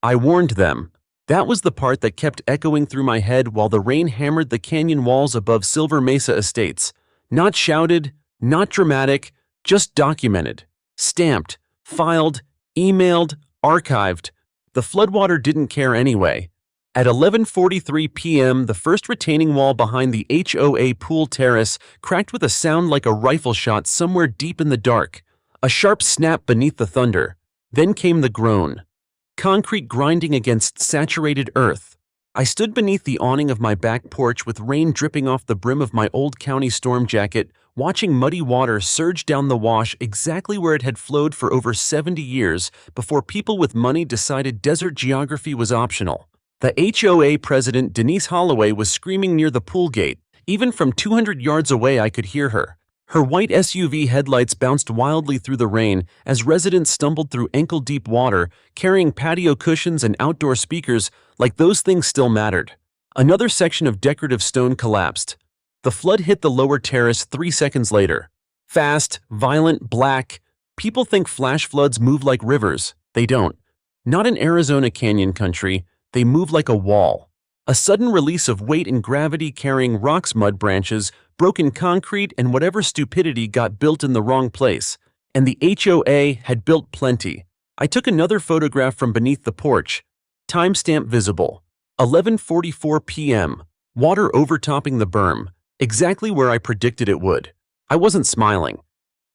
I warned them. That was the part that kept echoing through my head while the rain hammered the canyon walls above Silver Mesa Estates. Not shouted, not dramatic, just documented, stamped, filed, emailed, archived. The floodwater didn't care anyway. At 11:43 p.m., the first retaining wall behind the HOA pool terrace cracked with a sound like a rifle shot somewhere deep in the dark. A sharp snap beneath the thunder. Then came the groan. Concrete grinding against saturated earth. I stood beneath the awning of my back porch with rain dripping off the brim of my old county storm jacket, watching muddy water surge down the wash exactly where it had flowed for over 70 years before people with money decided desert geography was optional. The HOA president, Denise Holloway, was screaming near the pool gate. Even from 200 yards away, I could hear her. Her white SUV headlights bounced wildly through the rain as residents stumbled through ankle-deep water, carrying patio cushions and outdoor speakers like those things still mattered. Another section of decorative stone collapsed. The flood hit the lower terrace 3 seconds later. Fast, violent, black. People think flash floods move like rivers. They don't. Not in Arizona Canyon country. They move like a wall. A sudden release of weight and gravity carrying rocks, mud branches, broken concrete, and whatever stupidity got built in the wrong place. And the HOA had built plenty. I took another photograph from beneath the porch. Timestamp visible. 11:44 p.m. Water overtopping the berm. Exactly where I predicted it would. I wasn't smiling.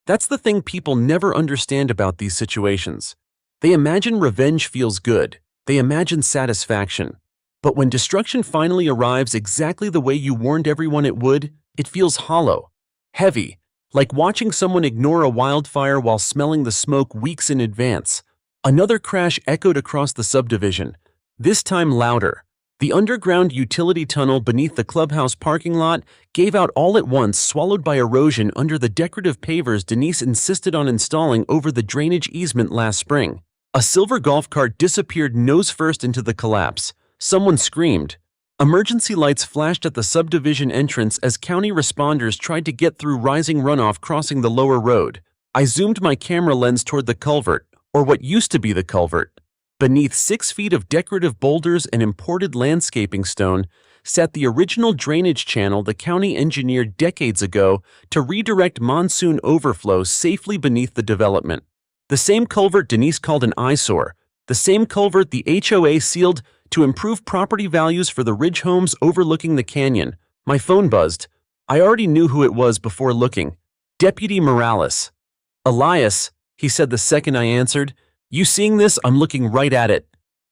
That's the thing people never understand about these situations. They imagine revenge feels good. They imagine satisfaction. But when destruction finally arrives exactly the way you warned everyone it would, it feels hollow, heavy, like watching someone ignore a wildfire while smelling the smoke weeks in advance. Another crash echoed across the subdivision, this time louder. The underground utility tunnel beneath the clubhouse parking lot gave out all at once, swallowed by erosion under the decorative pavers Denise insisted on installing over the drainage easement last spring. A silver golf cart disappeared nose first into the collapse. Someone screamed. Emergency lights flashed at the subdivision entrance as county responders tried to get through rising runoff crossing the lower road. I zoomed my camera lens toward the culvert, or what used to be the culvert. Beneath 6 feet of decorative boulders and imported landscaping stone sat the original drainage channel the county engineered decades ago to redirect monsoon overflow safely beneath the development. The same culvert Denise called an eyesore, the same culvert the HOA sealed to improve property values for the ridge homes overlooking the canyon. My phone buzzed. I already knew who it was before looking. Deputy Morales. Elias, he said the second I answered. You seeing this? I'm looking right at it.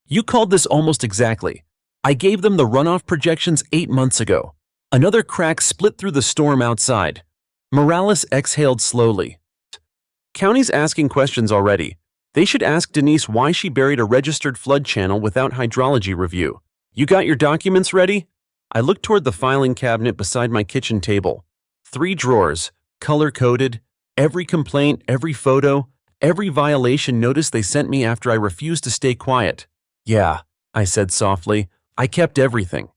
You called this almost exactly. I gave them the runoff projections 8 months ago. Another crack split through the storm outside. Morales exhaled slowly. County's asking questions already. They should ask Denise why she buried a registered flood channel without hydrology review. You got your documents ready? I looked toward the filing cabinet beside my kitchen table. 3 drawers, color-coded, every complaint, every photo, every violation notice they sent me after I refused to stay quiet. Yeah, I said softly. I kept everything.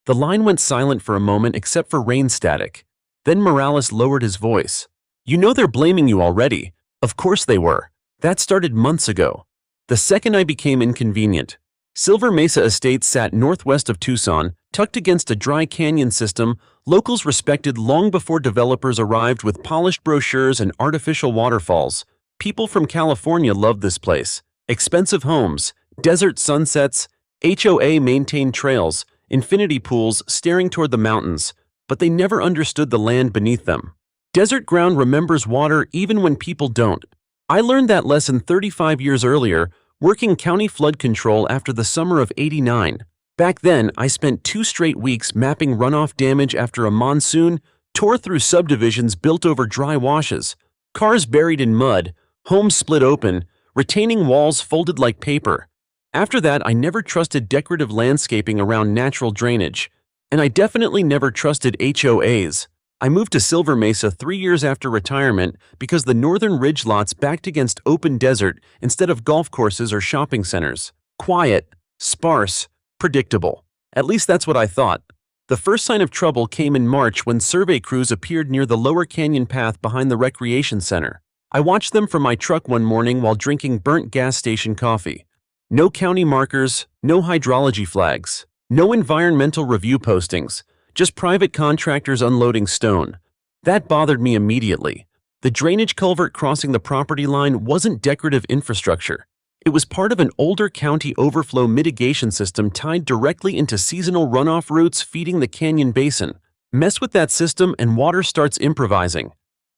The line went silent for a moment except for rain static. Then Morales lowered his voice. You know they're blaming you already. Of course they were. That started months ago. The second I became inconvenient. Silver Mesa Estates sat northwest of Tucson, tucked against a dry canyon system locals respected long before developers arrived with polished brochures and artificial waterfalls. People from California loved this place. Expensive homes, desert sunsets, HOA-maintained trails, infinity pools staring toward the mountains, but they never understood the land beneath them. Desert ground remembers water even when people don't. I learned that lesson 35 years earlier, working county flood control after the summer of '89. Back then, I spent 2 straight weeks mapping runoff damage after a monsoon tore through subdivisions built over dry washes, cars buried in mud, homes split open, retaining walls folded like paper. After that, I never trusted decorative landscaping around natural drainage, and I definitely never trusted HOAs. I moved to Silver Mesa 3 years after retirement because the northern ridge lots backed against open desert instead of golf courses or shopping centers. Quiet, sparse, predictable. At least that's what I thought. The first sign of trouble came in March when survey crews appeared near the lower canyon path behind the recreation center. I watched them from my truck one morning while drinking burnt gas station coffee. No county markers, no hydrology flags, no environmental review postings, just private contractors unloading stone. That bothered me immediately. The drainage culvert crossing the property line wasn't decorative infrastructure. It was part of an older county overflow mitigation system tied directly into seasonal runoff routes feeding the canyon basin. Mess with that system and water starts improvising.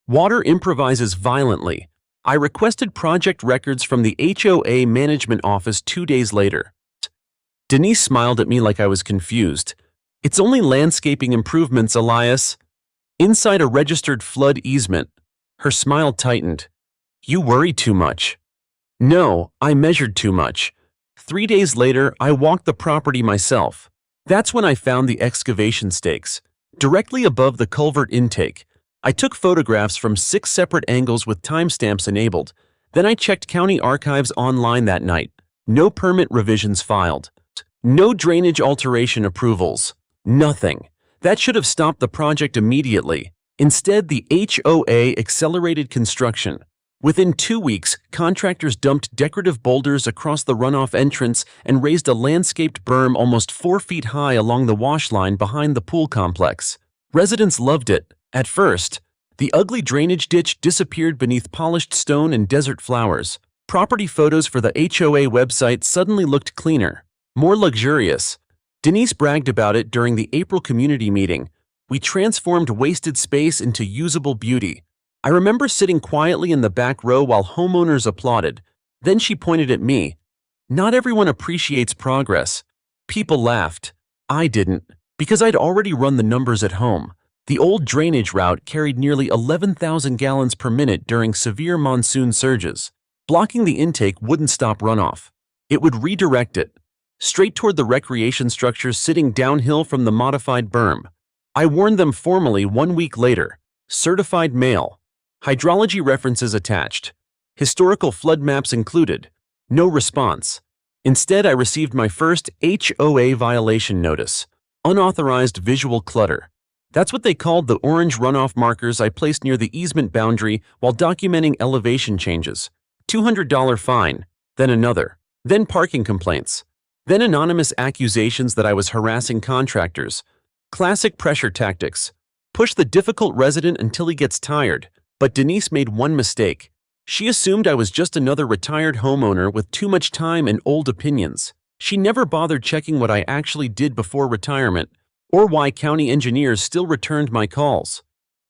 Water improvises violently. I requested project records from the HOA management office 2 days later. Denise smiled at me like I was confused. It's only landscaping improvements, Elias. Inside a registered flood easement. Her smile tightened. You worry too much. No, I measured too much. 3 days later, I walked the property myself. That's when I found the excavation stakes, directly above the culvert intake. I took photographs from 6 separate angles with timestamps enabled. Then I checked county archives online that night. No permit revisions filed. No drainage alteration approvals. Nothing. That should have stopped the project immediately. Instead, the HOA accelerated construction. Within 2 weeks, contractors dumped decorative boulders across the runoff entrance and raised a landscaped berm almost 4 feet high along the wash line behind the pool complex. Residents loved it. At first, the ugly drainage ditch disappeared beneath polished stone and desert flowers. Property photos for the HOA website suddenly looked cleaner, more luxurious. Denise bragged about it during the April community meeting. We transformed wasted space into usable beauty. I remember sitting quietly in the back row while homeowners applauded. Then she pointed at me. Not everyone appreciates progress. People laughed. I didn't, because I'd already run the numbers at home. The old drainage route carried nearly 11,000 gallons per minute during severe monsoon surges. Blocking the intake wouldn't stop runoff. It would redirect it, straight toward the recreation structures sitting downhill from the modified berm. I warned them formally 1 week later. Certified mail. Hydrology references attached. Historical flood maps included. No response. Instead, I received my first HOA violation notice. Unauthorized visual clutter. That's what they called the orange runoff markers I placed near the easement boundary while documenting elevation changes. $200 fine, then another, then parking complaints, then anonymous accusations that I was harassing contractors. Classic pressure tactics. Push the difficult resident until he gets tired. But Denise made one mistake. She assumed I was just another retired homeowner with too much time and old opinions. She never bothered checking what I actually did before retirement, or why county engineers still returned my calls.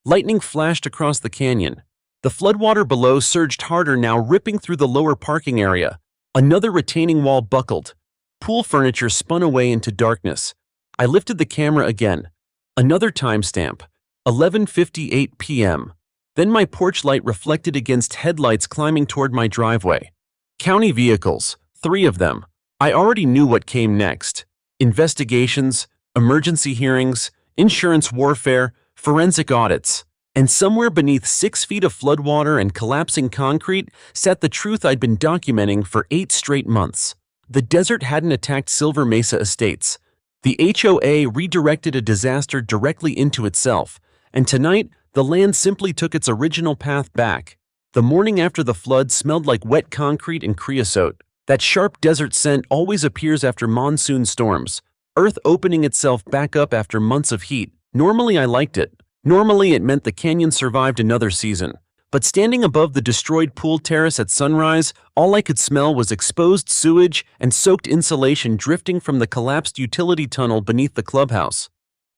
Lightning flashed across the canyon. The floodwater below surged harder now, ripping through the lower parking area. Another retaining wall buckled. Pool furniture spun away into darkness. I lifted the camera again. Another timestamp. 11:58 p.m. Then my porch light reflected against headlights climbing toward my driveway. County vehicles, 3 of them. I already knew what came next. Investigations, emergency hearings, insurance warfare, forensic audits. And somewhere beneath 6 feet of floodwater and collapsing concrete sat the truth I'd been documenting for 8 straight months. The desert hadn't attacked Silver Mesa Estates. The HOA redirected a disaster directly into itself, and tonight, the land simply took its original path back. The morning after the flood smelled like wet concrete and creosote. That sharp desert scent always appears after monsoon storms, earth opening itself back up after months of heat. Normally I liked it. Normally it meant the canyon survived another season. But standing above the destroyed pool terrace at sunrise, all I could smell was exposed sewage and soaked insulation drifting from the collapsed utility tunnel beneath the clubhouse.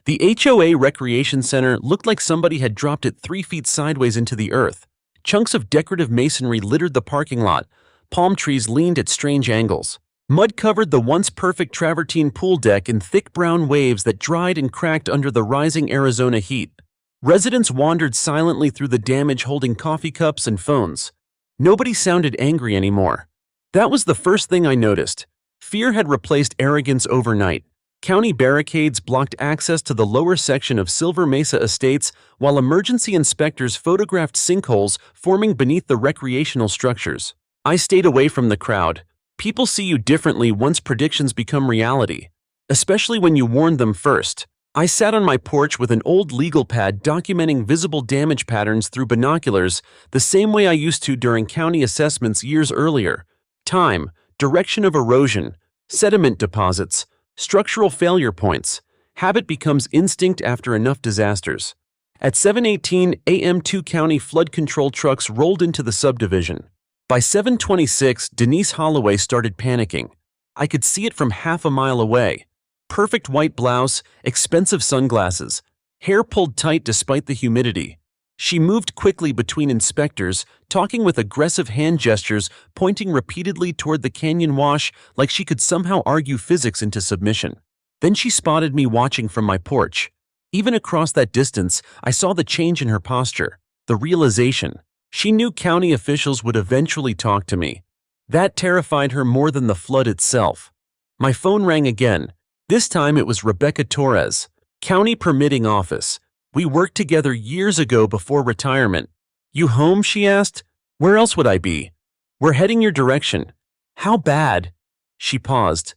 The HOA Recreation Center looked like somebody had dropped it 3 feet sideways into the earth. Chunks of decorative masonry littered the parking lot. Palm trees leaned at strange angles. Mud covered the once perfect travertine pool deck in thick brown waves that dried and cracked under the rising Arizona heat. Residents wandered silently through the damage holding coffee cups and phones. Nobody sounded angry anymore. That was the first thing I noticed. Fear had replaced arrogance overnight. County barricades blocked access to the lower section of Silver Mesa Estates, while emergency inspectors photographed sinkholes forming beneath the recreational structures. I stayed away from the crowd. People see you differently once predictions become reality, especially when you warned them first. I sat on my porch with an old legal pad documenting visible damage patterns through binoculars, the same way I used to during county assessments years earlier. Time, direction of erosion, sediment deposits, structural failure points. Habit becomes instinct after enough disasters. At 7:18 a.m., two county flood control trucks rolled into the subdivision. By 7:26, Denise Holloway started panicking. I could see it from half a mile away. Perfect white blouse, expensive sunglasses, hair pulled tight despite the humidity. She moved quickly between inspectors, talking with aggressive hand gestures, pointing repeatedly toward the canyon wash like she could somehow argue physics into submission. Then she spotted me watching from my porch. Even across that distance, I saw the change in her posture, the realization. She knew county officials would eventually talk to me. That terrified her more than the flood itself. My phone rang again. This time it was Rebecca Torres, County Permitting Office. We worked together years ago before retirement. You home? She asked. Where else would I be? We're heading your direction. How bad? She paused.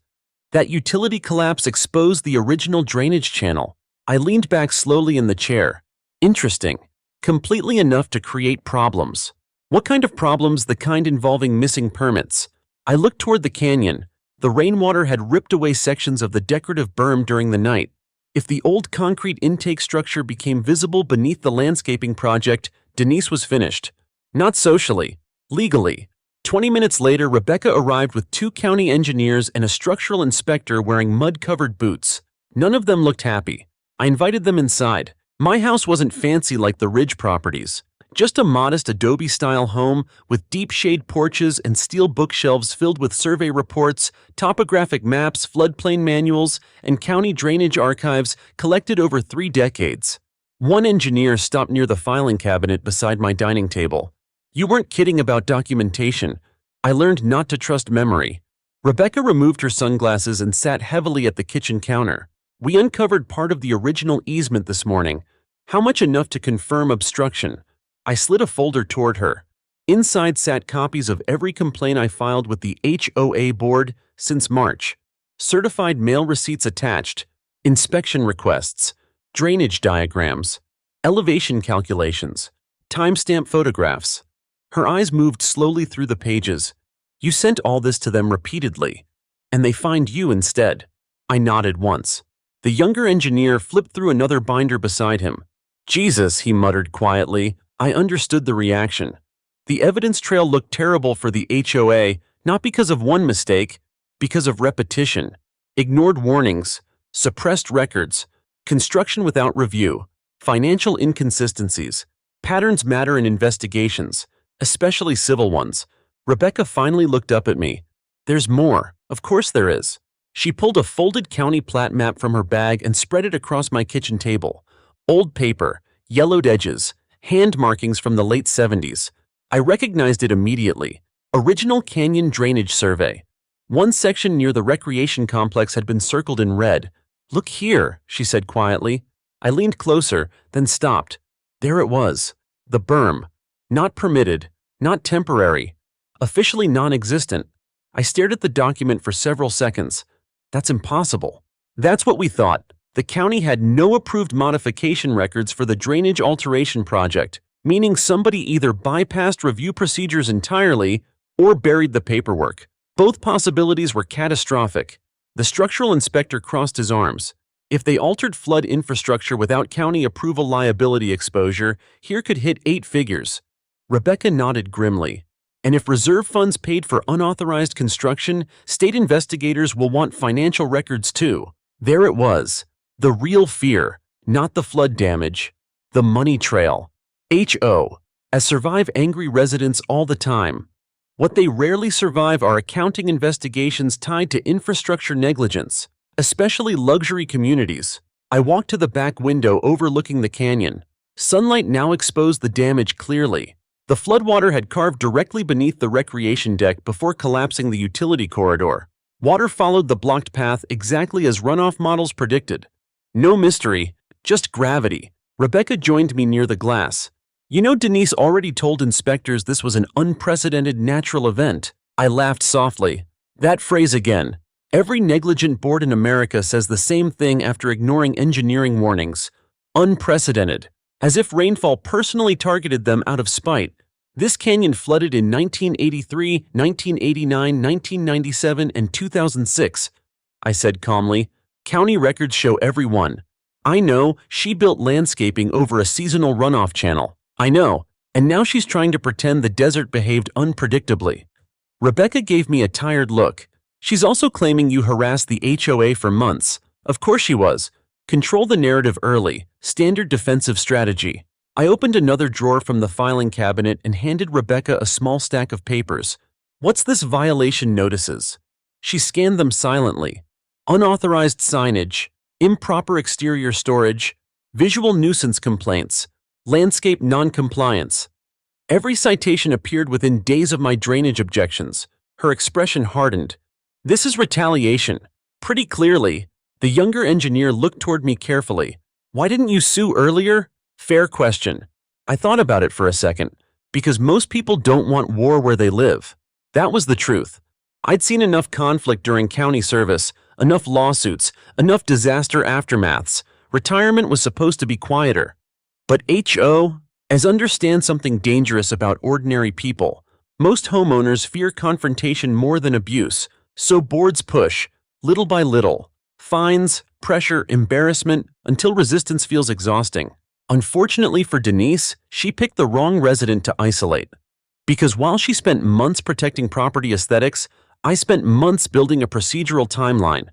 That utility collapse exposed the original drainage channel. I leaned back slowly in the chair. Interesting. Completely enough to create problems. What kind of problems? The kind involving missing permits. I looked toward the canyon. The rainwater had ripped away sections of the decorative berm during the night. If the old concrete intake structure became visible beneath the landscaping project, Denise was finished. Not socially, legally. 20 minutes later, Rebecca arrived with two county engineers and a structural inspector wearing mud-covered boots. None of them looked happy. I invited them inside. My house wasn't fancy like the Ridge properties. Just a modest adobe-style home with deep shade porches and steel bookshelves filled with survey reports, topographic maps, floodplain manuals, and county drainage archives collected over 3 decades. One engineer stopped near the filing cabinet beside my dining table. You weren't kidding about documentation. I learned not to trust memory. Rebecca removed her sunglasses and sat heavily at the kitchen counter. We uncovered part of the original easement this morning. How much? Enough to confirm obstruction. I slid a folder toward her. Inside sat copies of every complaint I filed with the HOA board since March. Certified mail receipts attached. Inspection requests. Drainage diagrams. Elevation calculations. Timestamp photographs. Her eyes moved slowly through the pages. You sent all this to them repeatedly, and they find you instead. I nodded once. The younger engineer flipped through another binder beside him. Jesus, he muttered quietly. I understood the reaction. The evidence trail looked terrible for the HOA, not because of one mistake, because of repetition. Ignored warnings, suppressed records, construction without review, financial inconsistencies. Patterns matter in investigations, especially civil ones. Rebecca finally looked up at me. There's more. Of course there is. She pulled a folded county plat map from her bag and spread it across my kitchen table. Old paper, yellowed edges, hand markings from the late 70s. I recognized it immediately. Original Canyon Drainage Survey. One section near the recreation complex had been circled in red. Look here, she said quietly. I leaned closer, then stopped. There it was. The berm. Not permitted, not temporary, officially non-existent. I stared at the document for several seconds. That's impossible. That's what we thought. The county had no approved modification records for the drainage alteration project, meaning somebody either bypassed review procedures entirely or buried the paperwork. Both possibilities were catastrophic. The structural inspector crossed his arms. If they altered flood infrastructure without county approval, liability exposure here could hit 8 figures. Rebecca nodded grimly. And if reserve funds paid for unauthorized construction, state investigators will want financial records too. There it was. The real fear, not the flood damage. The money trail. HO. As survive angry residents all the time. What they rarely survive are accounting investigations tied to infrastructure negligence, especially luxury communities. I walked to the back window overlooking the canyon. Sunlight now exposed the damage clearly. The floodwater had carved directly beneath the recreation deck before collapsing the utility corridor. Water followed the blocked path exactly as runoff models predicted. No mystery, just gravity. Rebecca joined me near the glass. You know, Denise already told inspectors this was an unprecedented natural event. I laughed softly. That phrase again. Every negligent board in America says the same thing after ignoring engineering warnings. Unprecedented. As if rainfall personally targeted them out of spite. This canyon flooded in 1983, 1989, 1997, and 2006, I said calmly. County records show every one. I know, she built landscaping over a seasonal runoff channel. I know, and now she's trying to pretend the desert behaved unpredictably. Rebecca gave me a tired look. She's also claiming you harassed the HOA for months. Of course she was. Control the narrative early, standard defensive strategy. I opened another drawer from the filing cabinet and handed Rebecca a small stack of papers. What's this violation notices? She scanned them silently. Unauthorized signage, improper exterior storage, visual nuisance complaints, landscape non-compliance. Every citation appeared within days of my drainage objections. Her expression hardened. This is retaliation. Pretty clearly. The younger engineer looked toward me carefully. Why didn't you sue earlier? Fair question. I thought about it for a second. Because most people don't want war where they live. That was the truth. I'd seen enough conflict during county service, enough lawsuits, enough disaster aftermaths. Retirement was supposed to be quieter. But HOAs understand something dangerous about ordinary people. Most homeowners fear confrontation more than abuse, so boards push, little by little. Fines, pressure, embarrassment, until resistance feels exhausting. Unfortunately for Denise, she picked the wrong resident to isolate. Because while she spent months protecting property aesthetics, I spent months building a procedural timeline.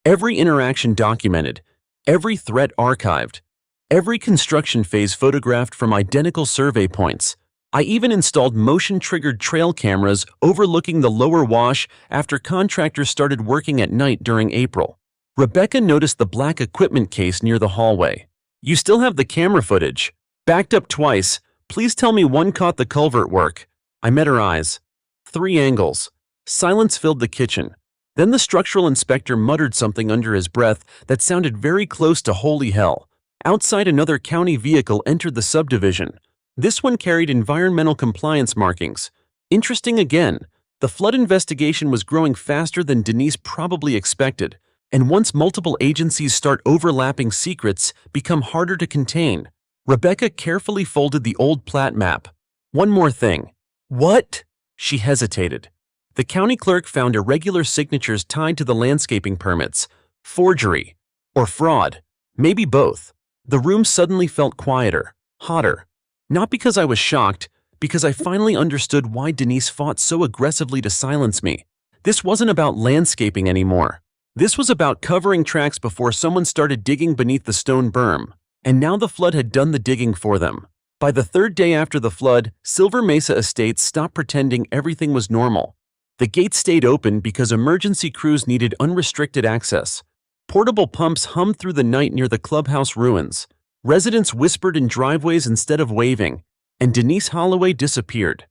Every interaction documented, every threat archived, every construction phase photographed from identical survey points. I even installed motion-triggered trail cameras overlooking the lower wash after contractors started working at night during April. Rebecca noticed the black equipment case near the hallway. You still have the camera footage. Backed up twice. Please tell me one caught the culvert work. I met her eyes. 3 angles. Silence filled the kitchen. Then the structural inspector muttered something under his breath that sounded very close to holy hell. Outside, another county vehicle entered the subdivision. This one carried environmental compliance markings. Interesting again. The flood investigation was growing faster than Denise probably expected. And once multiple agencies start overlapping, secrets become harder to contain. Rebecca carefully folded the old plat map. One more thing. What? She hesitated. The county clerk found irregular signatures tied to the landscaping permits. Forgery. Or fraud. Maybe both. The room suddenly felt quieter, hotter. Not because I was shocked, because I finally understood why Denise fought so aggressively to silence me. This wasn't about landscaping anymore. This was about covering tracks before someone started digging beneath the stone berm, and now the flood had done the digging for them. By the 3rd day after the flood, Silver Mesa Estates stopped pretending everything was normal. The gates stayed open because emergency crews needed unrestricted access. Portable pumps hummed through the night near the clubhouse ruins. Residents whispered in driveways instead of waving, and Denise Holloway disappeared.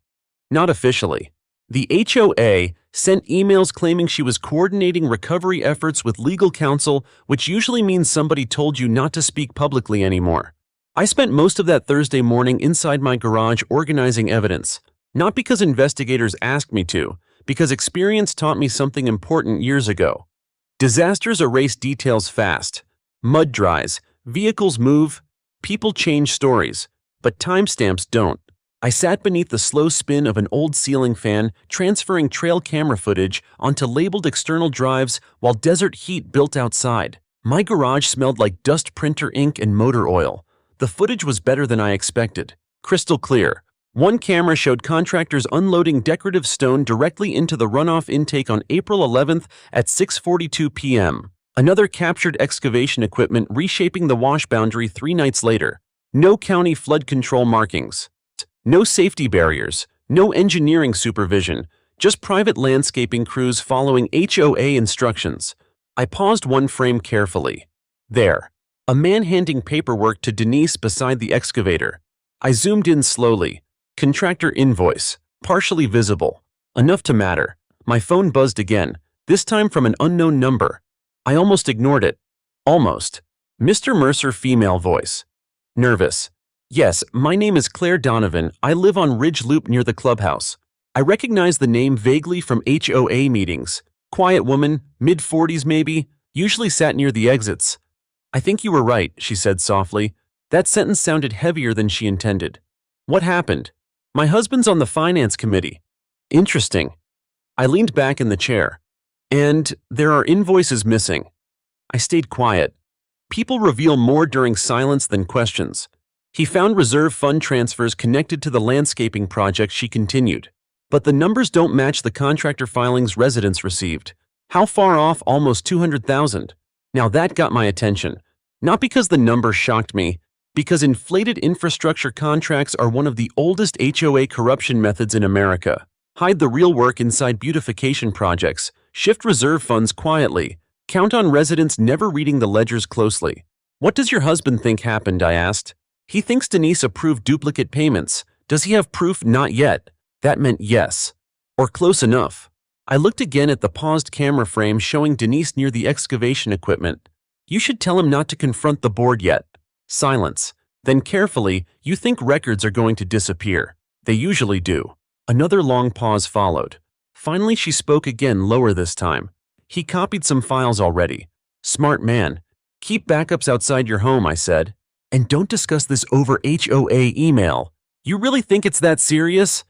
Not officially. The HOA sent emails claiming she was coordinating recovery efforts with legal counsel, which usually means somebody told you not to speak publicly anymore. I spent most of that Thursday morning inside my garage organizing evidence, not because investigators asked me to, because experience taught me something important years ago. Disasters erase details fast. Mud dries, vehicles move, people change stories, but timestamps don't. I sat beneath the slow spin of an old ceiling fan, transferring trail camera footage onto labeled external drives while desert heat built outside. My garage smelled like dust printer ink and motor oil. The footage was better than I expected. Crystal clear. One camera showed contractors unloading decorative stone directly into the runoff intake on April 11th at 6:42 p.m. Another captured excavation equipment reshaping the wash boundary 3 nights later. No county flood control markings. No safety barriers, no engineering supervision, just private landscaping crews following HOA instructions. I paused one frame carefully. There, a man handing paperwork to Denise beside the excavator. I zoomed in slowly. Contractor invoice, partially visible, enough to matter. My phone buzzed again, this time from an unknown number. I almost ignored it. Almost. Mr. Mercer, female voice. Nervous. Yes, my name is Claire Donovan. I live on Ridge Loop near the clubhouse. I recognize the name vaguely from HOA meetings. Quiet woman, mid-40s maybe, usually sat near the exits. I think you were right, she said softly. That sentence sounded heavier than she intended. What happened? My husband's on the finance committee. Interesting. I leaned back in the chair. And there are invoices missing. I stayed quiet. People reveal more during silence than questions. He found reserve fund transfers connected to the landscaping project, she continued. But the numbers don't match the contractor filings residents received. How far off? Almost 200,000. Now that got my attention. Not because the number shocked me, because inflated infrastructure contracts are one of the oldest HOA corruption methods in America. Hide the real work inside beautification projects, shift reserve funds quietly, count on residents never reading the ledgers closely. What does your husband think happened? I asked. He thinks Denise approved duplicate payments. Does he have proof? Not yet. That meant yes. Or close enough. I looked again at the paused camera frame showing Denise near the excavation equipment. You should tell him not to confront the board yet. Silence. Then carefully, you think records are going to disappear. They usually do. Another long pause followed. Finally, she spoke again, lower this time. He copied some files already. Smart man. Keep backups outside your home, I said. And don't discuss this over HOA email. You really think it's that serious?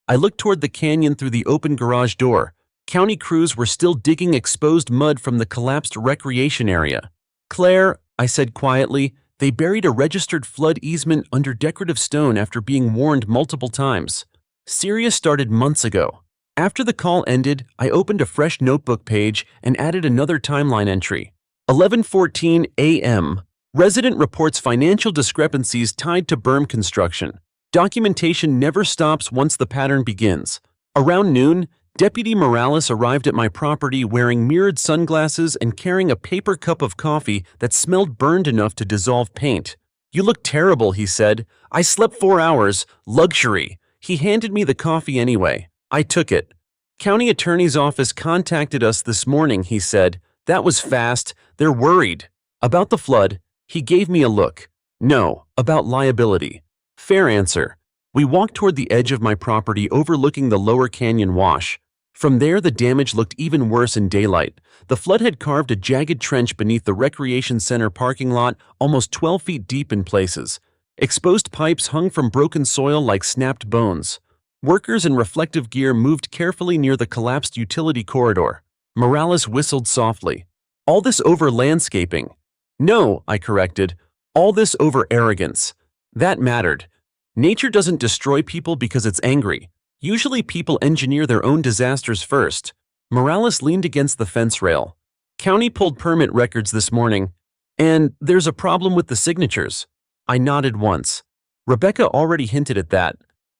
I looked toward the canyon through the open garage door. County crews were still digging exposed mud from the collapsed recreation area. Claire, I said quietly, they buried a registered flood easement under decorative stone after being warned multiple times. Syria started months ago. After the call ended, I opened a fresh notebook page and added another timeline entry. 11:14 a.m. Resident reports financial discrepancies tied to berm construction. Documentation never stops once the pattern begins. Around noon, Deputy Morales arrived at my property wearing mirrored sunglasses and carrying a paper cup of coffee that smelled burned enough to dissolve paint. You look terrible, he said. I slept 4 hours. Luxury. He handed me the coffee anyway. I took it. County Attorney's Office contacted us this morning, he said. That was fast. They're worried. About the flood, he gave me a look. No, about liability. Fair answer. We walked toward the edge of my property overlooking the lower canyon wash. From there, the damage looked even worse in daylight. The flood had carved a jagged trench beneath the recreation center parking lot, almost 12 feet deep in places. Exposed pipes hung from broken soil like snapped bones. Workers in reflective gear moved carefully near the collapsed utility corridor. Morales whistled softly. All this over landscaping. No, I corrected. All this over arrogance. That mattered. Nature doesn't destroy people because it's angry. Usually people engineer their own disasters first. Morales leaned against the fence rail. County pulled permit records this morning. And there's a problem with the signatures. I nodded once. Rebecca already hinted at that.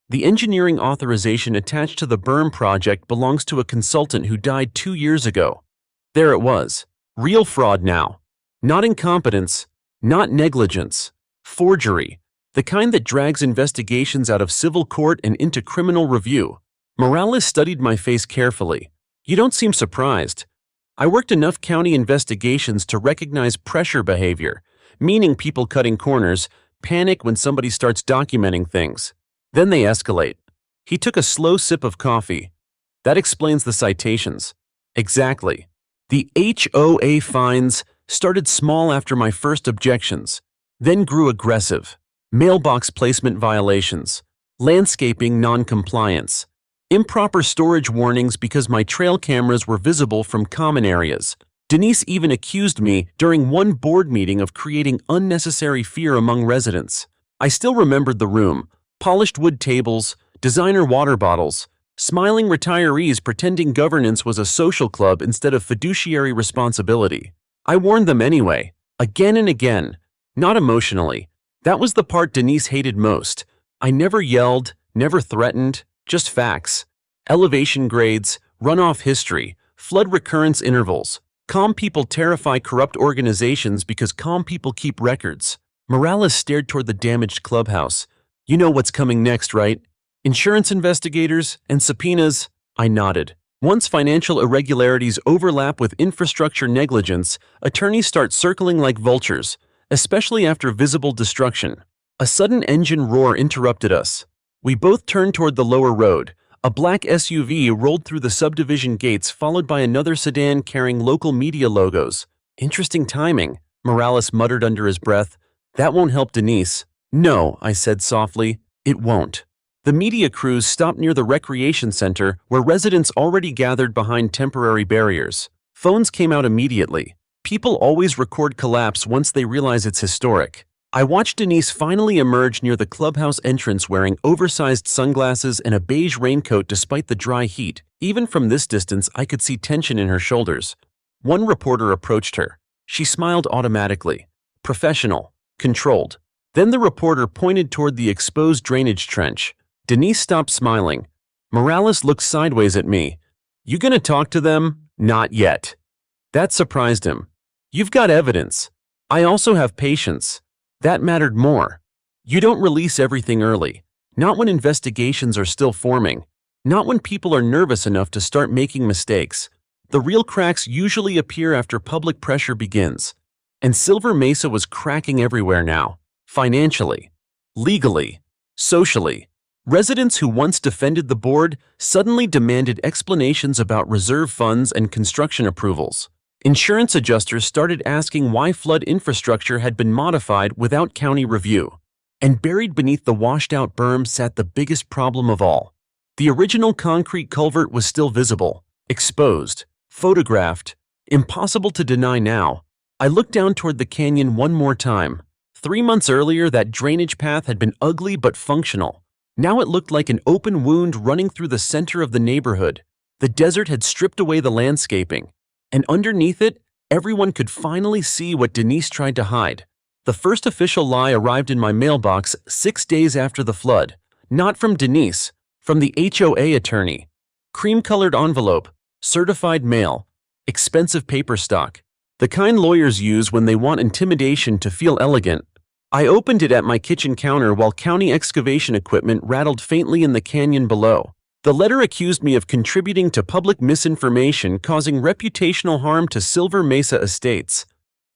The engineering authorization attached to the berm project belongs to a consultant who died 2 years ago. There it was. Real fraud now. Not incompetence, not negligence. Forgery. The kind that drags investigations out of civil court and into criminal review. Morales studied my face carefully. You don't seem surprised. I worked enough county investigations to recognize pressure behavior, meaning people cutting corners, panic when somebody starts documenting things. Then they escalate. He took a slow sip of coffee. That explains the citations. Exactly. The HOA fines started small after my first objections, then grew aggressive. Mailbox placement violations, landscaping non-compliance, improper storage warnings because my trail cameras were visible from common areas. Denise even accused me during one board meeting of creating unnecessary fear among residents. I still remembered the room, polished wood tables, designer water bottles, smiling retirees pretending governance was a social club instead of fiduciary responsibility. I warned them anyway, again and again, not emotionally. That was the part Denise hated most. I never yelled, never threatened, just facts. Elevation grades, runoff history, flood recurrence intervals. Calm people terrify corrupt organizations because calm people keep records. Morales stared toward the damaged clubhouse. You know what's coming next, right? Insurance investigators and subpoenas? I nodded. Once financial irregularities overlap with infrastructure negligence, attorneys start circling like vultures, especially after visible destruction. A sudden engine roar interrupted us. We both turned toward the lower road. A black SUV rolled through the subdivision gates, followed by another sedan carrying local media logos. Interesting timing, Morales muttered under his breath. That won't help Denise. No, I said softly, it won't. The media crews stopped near the recreation center where residents already gathered behind temporary barriers. Phones came out immediately. People always record collapse once they realize it's historic. I watched Denise finally emerge near the clubhouse entrance wearing oversized sunglasses and a beige raincoat despite the dry heat. Even from this distance, I could see tension in her shoulders. One reporter approached her. She smiled automatically. Professional. Controlled. Then the reporter pointed toward the exposed drainage trench. Denise stopped smiling. Morales looked sideways at me. You gonna talk to them? Not yet. That surprised him. You've got evidence. I also have patience. That mattered more. You don't release everything early. Not when investigations are still forming. Not when people are nervous enough to start making mistakes. The real cracks usually appear after public pressure begins. And Silver Mesa was cracking everywhere now. Financially. Legally. Socially. Residents who once defended the board suddenly demanded explanations about reserve funds and construction approvals. Insurance adjusters started asking why flood infrastructure had been modified without county review. And buried beneath the washed-out berm sat the biggest problem of all. The original concrete culvert was still visible, exposed, photographed, impossible to deny now. I looked down toward the canyon one more time. 3 months earlier, that drainage path had been ugly but functional. Now it looked like an open wound running through the center of the neighborhood. The desert had stripped away the landscaping. And underneath it, everyone could finally see what Denise tried to hide. The first official lie arrived in my mailbox 6 days after the flood. Not from Denise, from the HOA attorney. Cream-colored envelope, certified mail, expensive paper stock. The kind lawyers use when they want intimidation to feel elegant. I opened it at my kitchen counter while county excavation equipment rattled faintly in the canyon below. The letter accused me of contributing to public misinformation causing reputational harm to Silver Mesa Estates.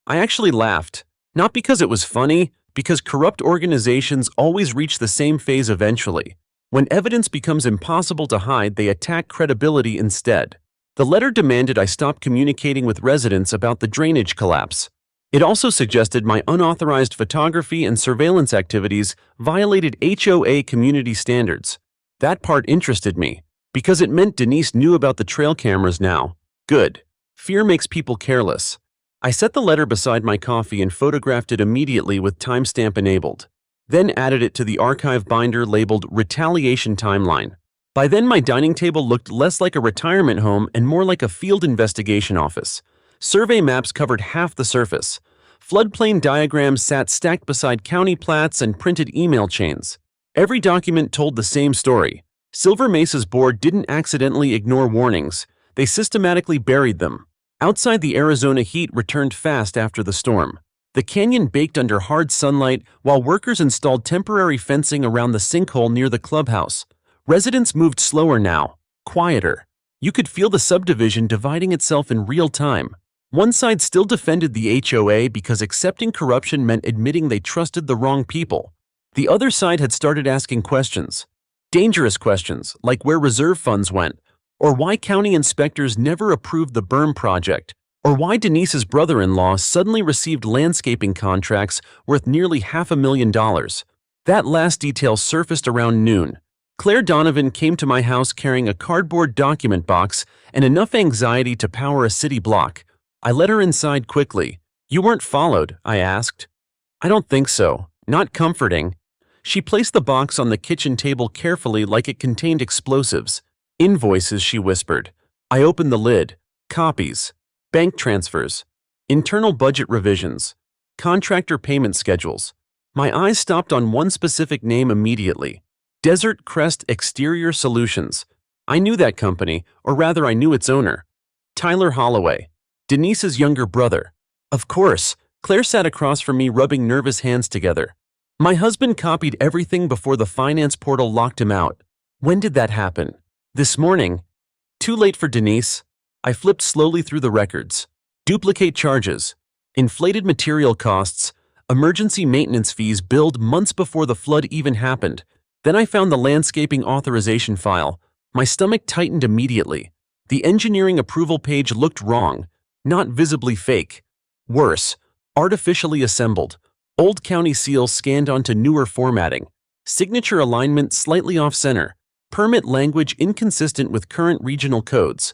I actually laughed, not because it was funny, because corrupt organizations always reach the same phase eventually. When evidence becomes impossible to hide, they attack credibility instead. The letter demanded I stop communicating with residents about the drainage collapse. It also suggested my unauthorized photography and surveillance activities violated HOA community standards. That part interested me, because it meant Denise knew about the trail cameras now. Good. Fear makes people careless. I set the letter beside my coffee and photographed it immediately with timestamp enabled. Then added it to the archive binder labeled Retaliation Timeline. By then my dining table looked less like a retirement home and more like a field investigation office. Survey maps covered half the surface. Floodplain diagrams sat stacked beside county plats and printed email chains. Every document told the same story. Silver Mesa's board didn't accidentally ignore warnings. They systematically buried them. Outside, the Arizona heat returned fast after the storm. The canyon baked under hard sunlight while workers installed temporary fencing around the sinkhole near the clubhouse. Residents moved slower now, quieter. You could feel the subdivision dividing itself in real time. One side still defended the HOA because accepting corruption meant admitting they trusted the wrong people. The other side had started asking questions. Dangerous questions, like where reserve funds went, or why county inspectors never approved the berm project, or why Denise's brother-in-law suddenly received landscaping contracts worth nearly $500,000. That last detail surfaced around noon. Claire Donovan came to my house carrying a cardboard document box and enough anxiety to power a city block. I let her inside quickly. You weren't followed, I asked. I don't think so. Not comforting. She placed the box on the kitchen table carefully like it contained explosives. Invoices, she whispered. I opened the lid. Copies. Bank transfers. Internal budget revisions. Contractor payment schedules. My eyes stopped on one specific name immediately. Desert Crest Exterior Solutions. I knew that company, or rather I knew its owner. Tyler Holloway. Denise's younger brother. Of course, Claire sat across from me rubbing nervous hands together. My husband copied everything before the finance portal locked him out. When did that happen? This morning. Too late for Denise. I flipped slowly through the records. Duplicate charges. Inflated material costs. Emergency maintenance fees billed months before the flood even happened. Then I found the landscaping authorization file. My stomach tightened immediately. The engineering approval page looked wrong. Not visibly fake. Worse, artificially assembled. Old county seals scanned onto newer formatting. Signature alignment slightly off-center. Permit language inconsistent with current regional codes.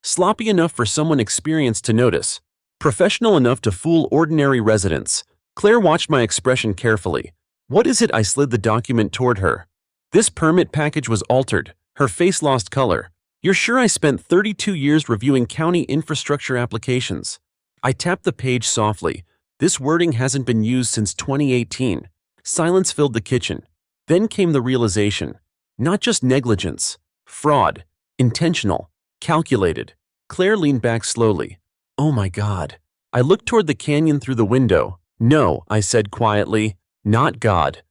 Sloppy enough for someone experienced to notice. Professional enough to fool ordinary residents. Claire watched my expression carefully. What is it? I slid the document toward her. This permit package was altered. Her face lost color. You're sure I spent 32 years reviewing county infrastructure applications? I tapped the page softly. This wording hasn't been used since 2018. Silence filled the kitchen. Then came the realization. Not just negligence. Fraud. Intentional. Calculated. Claire leaned back slowly. Oh my God. I looked toward the canyon through the window. No, I said quietly. Not God.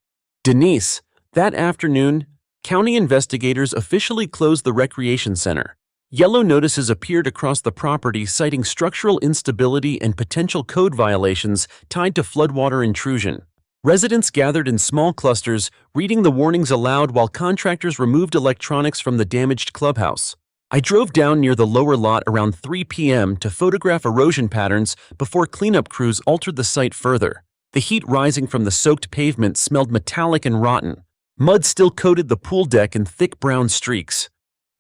Denise, that afternoon, county investigators officially closed the recreation center. Yellow notices appeared across the property citing structural instability and potential code violations tied to floodwater intrusion. Residents gathered in small clusters, reading the warnings aloud while contractors removed electronics from the damaged clubhouse. I drove down near the lower lot around 3 p.m. to photograph erosion patterns before cleanup crews altered the site further. The heat rising from the soaked pavement smelled metallic and rotten. Mud still coated the pool deck in thick brown streaks.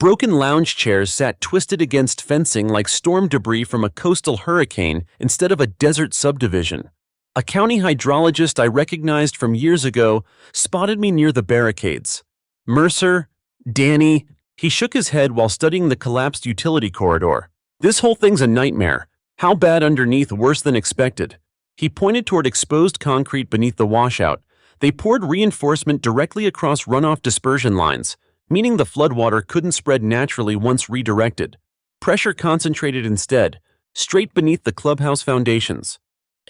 Broken lounge chairs sat twisted against fencing like storm debris from a coastal hurricane instead of a desert subdivision. A county hydrologist I recognized from years ago spotted me near the barricades. Mercer, Danny, he shook his head while studying the collapsed utility corridor. This whole thing's a nightmare. How bad underneath? Worse than expected. He pointed toward exposed concrete beneath the washout. They poured reinforcement directly across runoff dispersion lines, meaning the floodwater couldn't spread naturally once redirected. Pressure concentrated instead, straight beneath the clubhouse foundations.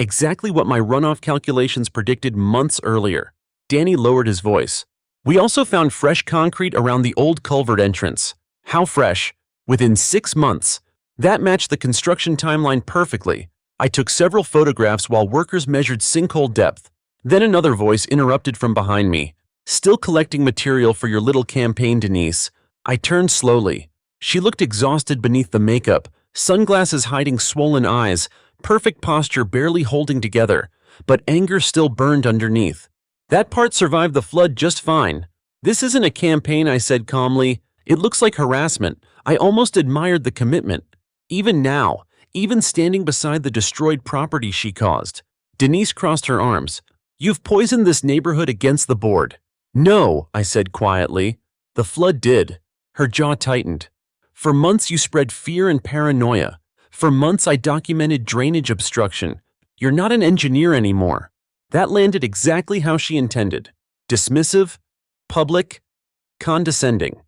Exactly what my runoff calculations predicted months earlier. Danny lowered his voice. We also found fresh concrete around the old culvert entrance. How fresh? Within 6 months. That matched the construction timeline perfectly. I took several photographs while workers measured sinkhole depth. Then another voice interrupted from behind me. Still collecting material for your little campaign, Denise. I turned slowly. She looked exhausted beneath the makeup, sunglasses hiding swollen eyes, perfect posture barely holding together, but anger still burned underneath. That part survived the flood just fine. This isn't a campaign, I said calmly. It looks like harassment. I almost admired the commitment. Even now, even standing beside the destroyed property she caused. Denise crossed her arms. You've poisoned this neighborhood against the board. No, I said quietly. The flood did. Her jaw tightened. For months you spread fear and paranoia. For months I documented drainage obstruction. You're not an engineer anymore. That landed exactly how she intended. Dismissive, public, condescending.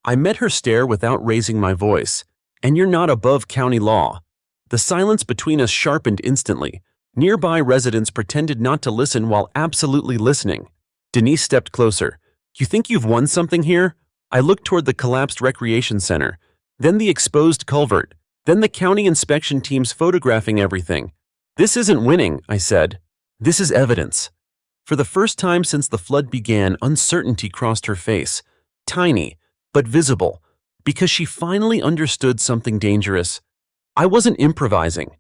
I met her stare without raising my voice. And you're not above county law. The silence between us sharpened instantly. Nearby residents pretended not to listen while absolutely listening. Denise stepped closer. You think you've won something here? I looked toward the collapsed recreation center, then the exposed culvert, then the county inspection teams photographing everything. This isn't winning, I said. This is evidence. For the first time since the flood began, uncertainty crossed her face. Tiny, but visible, because she finally understood something dangerous. I wasn't improvising.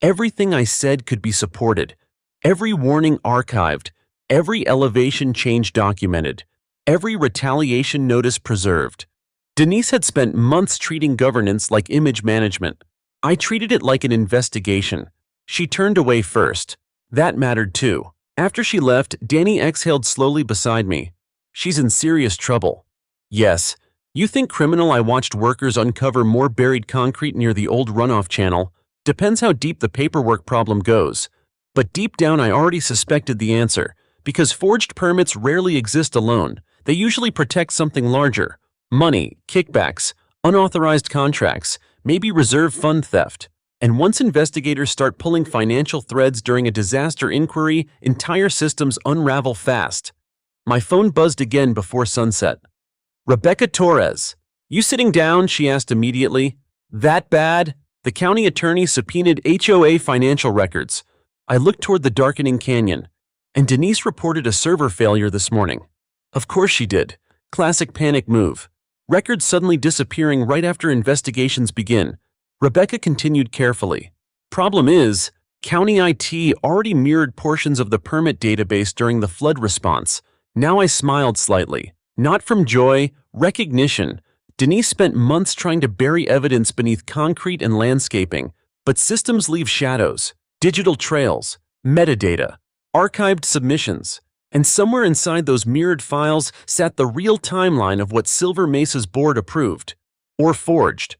Everything I said could be supported. Every warning archived. Every elevation change documented. Every retaliation notice preserved. Denise had spent months treating governance like image management. I treated it like an investigation. She turned away first. That mattered too. After she left, Danny exhaled slowly beside me. She's in serious trouble. Yes. You think criminal? I watched workers uncover more buried concrete near the old runoff channel. Depends how deep the paperwork problem goes. But deep down I already suspected the answer, because forged permits rarely exist alone. They usually protect something larger. Money, kickbacks, unauthorized contracts, maybe reserve fund theft. And once investigators start pulling financial threads during a disaster inquiry, entire systems unravel fast. My phone buzzed again before sunset. Rebecca Torres. You sitting down? She asked immediately. That bad? The county attorney subpoenaed HOA financial records. I looked toward the darkening canyon. And Denise reported a server failure this morning. Of course she did. Classic panic move. Records suddenly disappearing right after investigations begin. Rebecca continued carefully. Problem is, county IT already mirrored portions of the permit database during the flood response. Now I smiled slightly. Not from joy, recognition. Denise spent months trying to bury evidence beneath concrete and landscaping, but systems leave shadows, digital trails, metadata, archived submissions, and somewhere inside those mirrored files sat the real timeline of what Silver Mesa's board approved, or forged,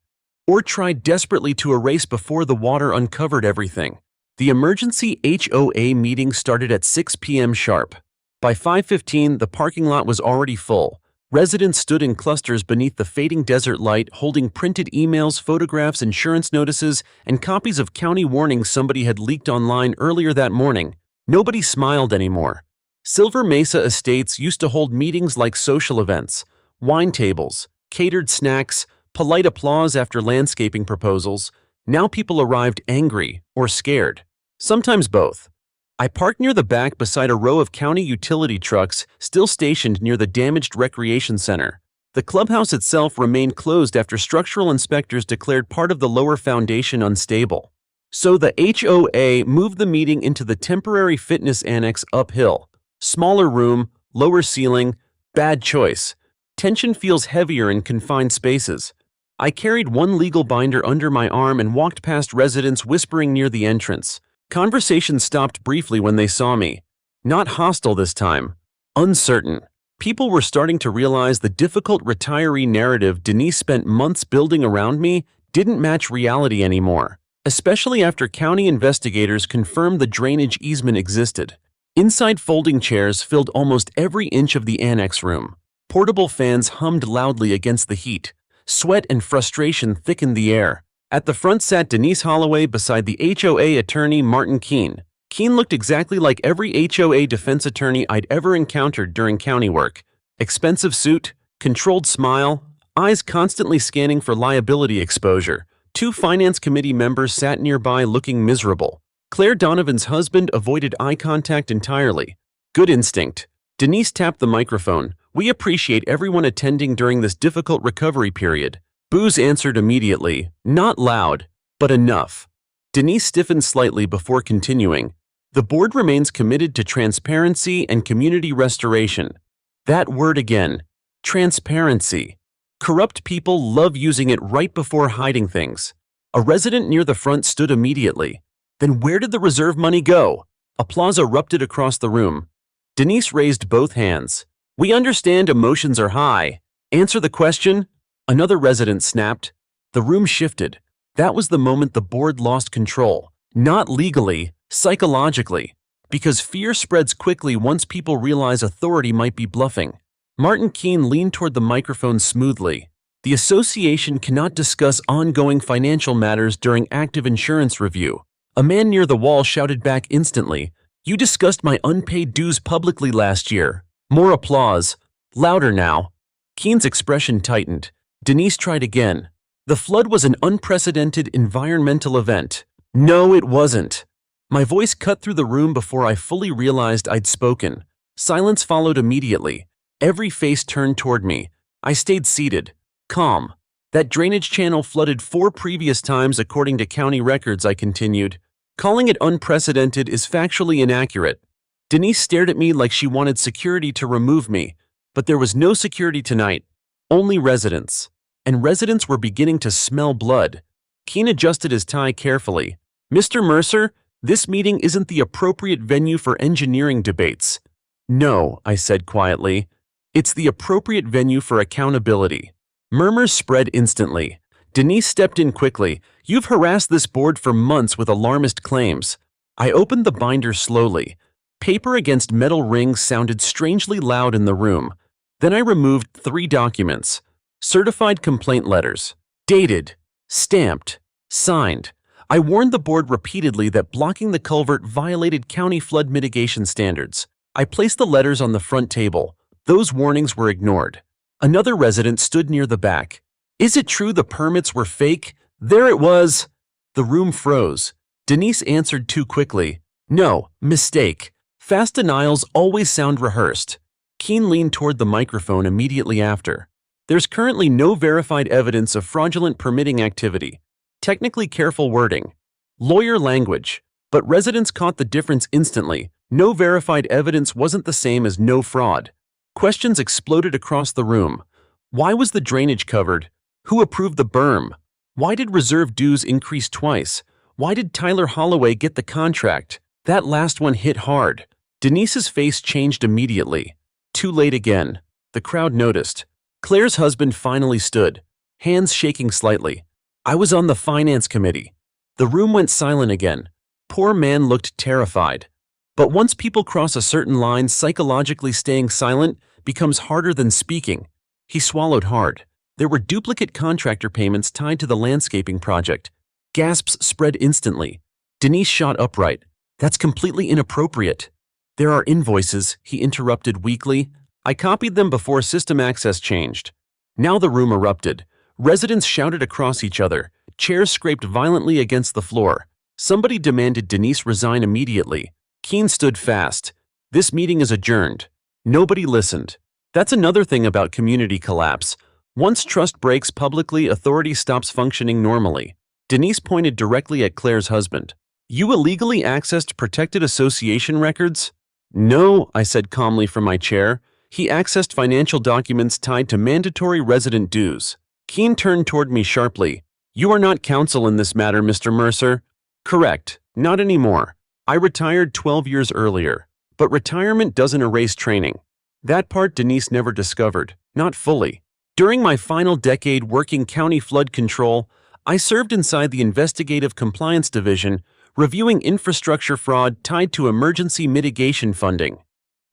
or tried desperately to erase before the water uncovered everything. The emergency HOA meeting started at 6 p.m. sharp. By 5:15, the parking lot was already full. Residents stood in clusters beneath the fading desert light, holding printed emails, photographs, insurance notices, and copies of county warnings somebody had leaked online earlier that morning. Nobody smiled anymore. Silver Mesa Estates used to hold meetings like social events, wine tables, catered snacks, polite applause after landscaping proposals. Now people arrived angry or scared. Sometimes both. I parked near the back beside a row of county utility trucks still stationed near the damaged recreation center. The clubhouse itself remained closed after structural inspectors declared part of the lower foundation unstable. So the HOA moved the meeting into the temporary fitness annex uphill. Smaller room, lower ceiling, bad choice. Tension feels heavier in confined spaces. I carried one legal binder under my arm and walked past residents whispering near the entrance. Conversation stopped briefly when they saw me. Not hostile this time. Uncertain. People were starting to realize the difficult retiree narrative Denise spent months building around me didn't match reality anymore, especially after county investigators confirmed the drainage easement existed. Inside folding chairs filled almost every inch of the annex room. Portable fans hummed loudly against the heat. Sweat and frustration thickened the air. At the front sat Denise Holloway beside the HOA attorney Martin Keene. Keene looked exactly like every HOA defense attorney I'd ever encountered during county work. Expensive suit, controlled smile, eyes constantly scanning for liability exposure. Two finance committee members sat nearby looking miserable. Claire Donovan's husband avoided eye contact entirely. Good instinct. Denise tapped the microphone. "We appreciate everyone attending during this difficult recovery period." Booze answered immediately, not loud, but enough. Denise stiffened slightly before continuing. "The board remains committed to transparency and community restoration." That word again, transparency. Corrupt people love using it right before hiding things. A resident near the front stood immediately. "Then where did the reserve money go?" Applause erupted across the room. Denise raised both hands. "We understand emotions are high. Answer the question." Another resident snapped. The room shifted. That was the moment the board lost control. Not legally, psychologically. Because fear spreads quickly once people realize authority might be bluffing. Martin Keene leaned toward the microphone smoothly. "The association cannot discuss ongoing financial matters during active insurance review." A man near the wall shouted back instantly, "You discussed my unpaid dues publicly last year." More applause. Louder now. Keene's expression tightened. Denise tried again. "The flood was an unprecedented environmental event." "No, it wasn't." My voice cut through the room before I fully realized I'd spoken. Silence followed immediately. Every face turned toward me. I stayed seated, calm. "That drainage channel flooded 4 previous times according to county records," I continued. "Calling it unprecedented is factually inaccurate." Denise stared at me like she wanted security to remove me, but there was no security tonight, only residents. And residents were beginning to smell blood. Keene adjusted his tie carefully. "Mr. Mercer, this meeting isn't the appropriate venue for engineering debates." "No," I said quietly. "It's the appropriate venue for accountability." Murmurs spread instantly. Denise stepped in quickly. "You've harassed this board for months with alarmist claims." I opened the binder slowly. Paper against metal rings sounded strangely loud in the room. Then I removed 3 documents. Certified complaint letters. Dated. Stamped. Signed. I warned the board repeatedly that blocking the culvert violated county flood mitigation standards. I placed the letters on the front table. Those warnings were ignored. Another resident stood near the back. "Is it true the permits were fake?" There it was. The room froze. Denise answered too quickly. "No, mistake. Fast denials always sound rehearsed." Keene leaned toward the microphone immediately after. "There's currently no verified evidence of fraudulent permitting activity." Technically careful wording. Lawyer language. But residents caught the difference instantly. No verified evidence wasn't the same as no fraud. Questions exploded across the room. Why was the drainage covered? Who approved the berm? Why did reserve dues increase twice? Why did Tyler Holloway get the contract? That last one hit hard. Denise's face changed immediately. Too late again. The crowd noticed. Claire's husband finally stood, hands shaking slightly. I was on the finance committee. The room went silent again. Poor man looked terrified. But once people cross a certain line, psychologically staying silent becomes harder than speaking. He swallowed hard. There were duplicate contractor payments tied to the landscaping project. Gasps spread instantly. Denise shot upright. That's completely inappropriate. There are invoices, he interrupted weakly. I copied them before system access changed. Now the room erupted. Residents shouted across each other. Chairs scraped violently against the floor. Somebody demanded Denise resign immediately. Keene stood fast. This meeting is adjourned. Nobody listened. That's another thing about community collapse. Once trust breaks publicly, authority stops functioning normally. Denise pointed directly at Claire's husband. You illegally accessed protected association records? No, I said calmly from my chair. He accessed financial documents tied to mandatory resident dues. Keene turned toward me sharply. You are not counsel in this matter, Mr. Mercer. Correct. Not anymore. I retired 12 years earlier. But retirement doesn't erase training. That part Denise never discovered. Not fully. During my final decade working county flood control, I served inside the Investigative Compliance Division, reviewing infrastructure fraud tied to emergency mitigation funding.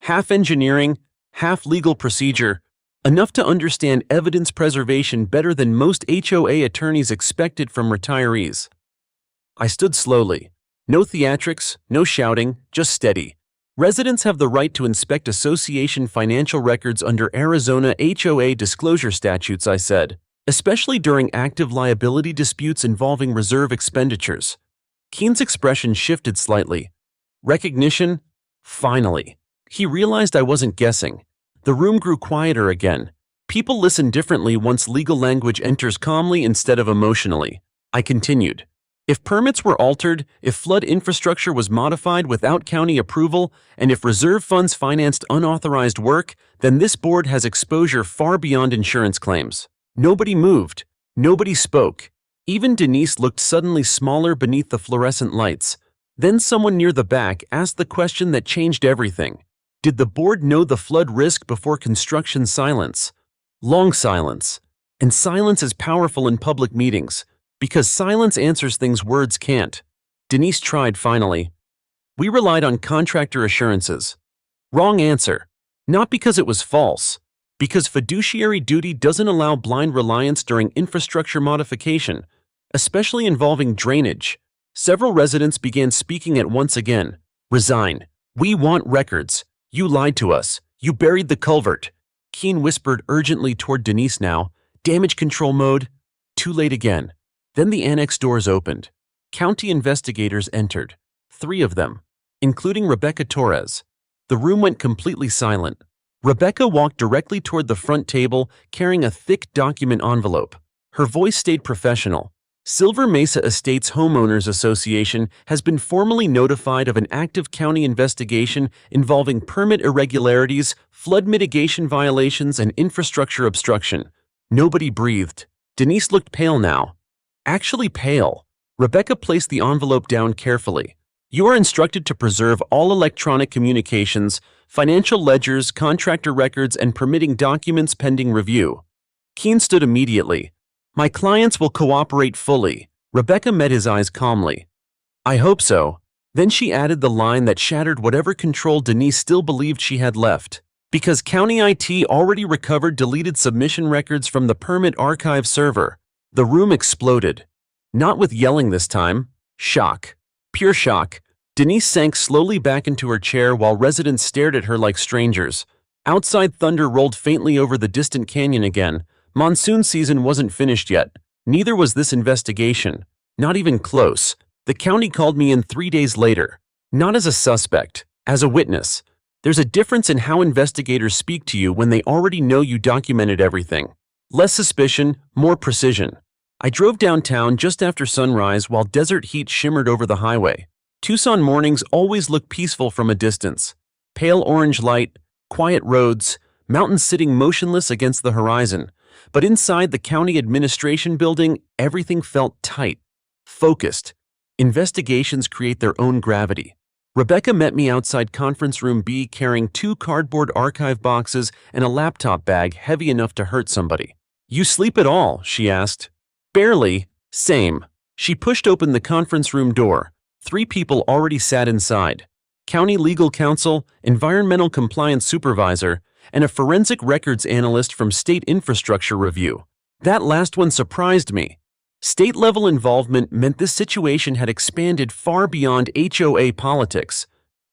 Half engineering, half legal procedure, enough to understand evidence preservation better than most HOA attorneys expected from retirees. I stood slowly. No theatrics, no shouting, just steady. Residents have the right to inspect association financial records under Arizona HOA disclosure statutes, I said, especially during active liability disputes involving reserve expenditures. Keene's expression shifted slightly. Recognition? Finally. He realized I wasn't guessing. The room grew quieter again. People listen differently once legal language enters calmly instead of emotionally. I continued. If permits were altered, if flood infrastructure was modified without county approval, and if reserve funds financed unauthorized work, then this board has exposure far beyond insurance claims. Nobody moved. Nobody spoke. Even Denise looked suddenly smaller beneath the fluorescent lights. Then someone near the back asked the question that changed everything. Did the board know the flood risk before construction? Silence. Long silence. And silence is powerful in public meetings. Because silence answers things words can't. Denise tried finally. We relied on contractor assurances. Wrong answer. Not because it was false. Because fiduciary duty doesn't allow blind reliance during infrastructure modification, especially involving drainage. Several residents began speaking at once again. Resign. We want records. You lied to us. You buried the culvert. Keene whispered urgently toward Denise now. Damage control mode. Too late again. Then the annex doors opened. County investigators entered. 3 of them, including Rebecca Torres. The room went completely silent. Rebecca walked directly toward the front table, carrying a thick document envelope. Her voice stayed professional. Silver Mesa Estates Homeowners Association has been formally notified of an active county investigation involving permit irregularities, flood mitigation violations, and infrastructure obstruction. Nobody breathed. Denise looked pale now. Actually pale. Rebecca placed the envelope down carefully. You are instructed to preserve all electronic communications, financial ledgers, contractor records, and permitting documents pending review. Keene stood immediately. My clients will cooperate fully. Rebecca met his eyes calmly. I hope so. Then she added the line that shattered whatever control Denise still believed she had left. Because County IT already recovered deleted submission records from the permit archive server. The room exploded. Not with yelling this time. Shock. Pure shock. Denise sank slowly back into her chair while residents stared at her like strangers. Outside, thunder rolled faintly over the distant canyon again. Monsoon season wasn't finished yet. Neither was this investigation. Not even close. The county called me in 3 days later. Not as a suspect, as a witness. There's a difference in how investigators speak to you when they already know you documented everything. Less suspicion, more precision. I drove downtown just after sunrise while desert heat shimmered over the highway. Tucson mornings always look peaceful from a distance. Pale orange light, quiet roads, mountains sitting motionless against the horizon. But inside the county administration building, everything felt tight, focused. Investigations create their own gravity. Rebecca met me outside Conference Room B carrying 2 cardboard archive boxes and a laptop bag heavy enough to hurt somebody. "You sleep at all?" she asked. "Barely. Same." She pushed open the conference room door. 3 people already sat inside. County legal counsel, environmental compliance supervisor, and a forensic records analyst from State Infrastructure Review. That last one surprised me. State-level involvement meant this situation had expanded far beyond HOA politics.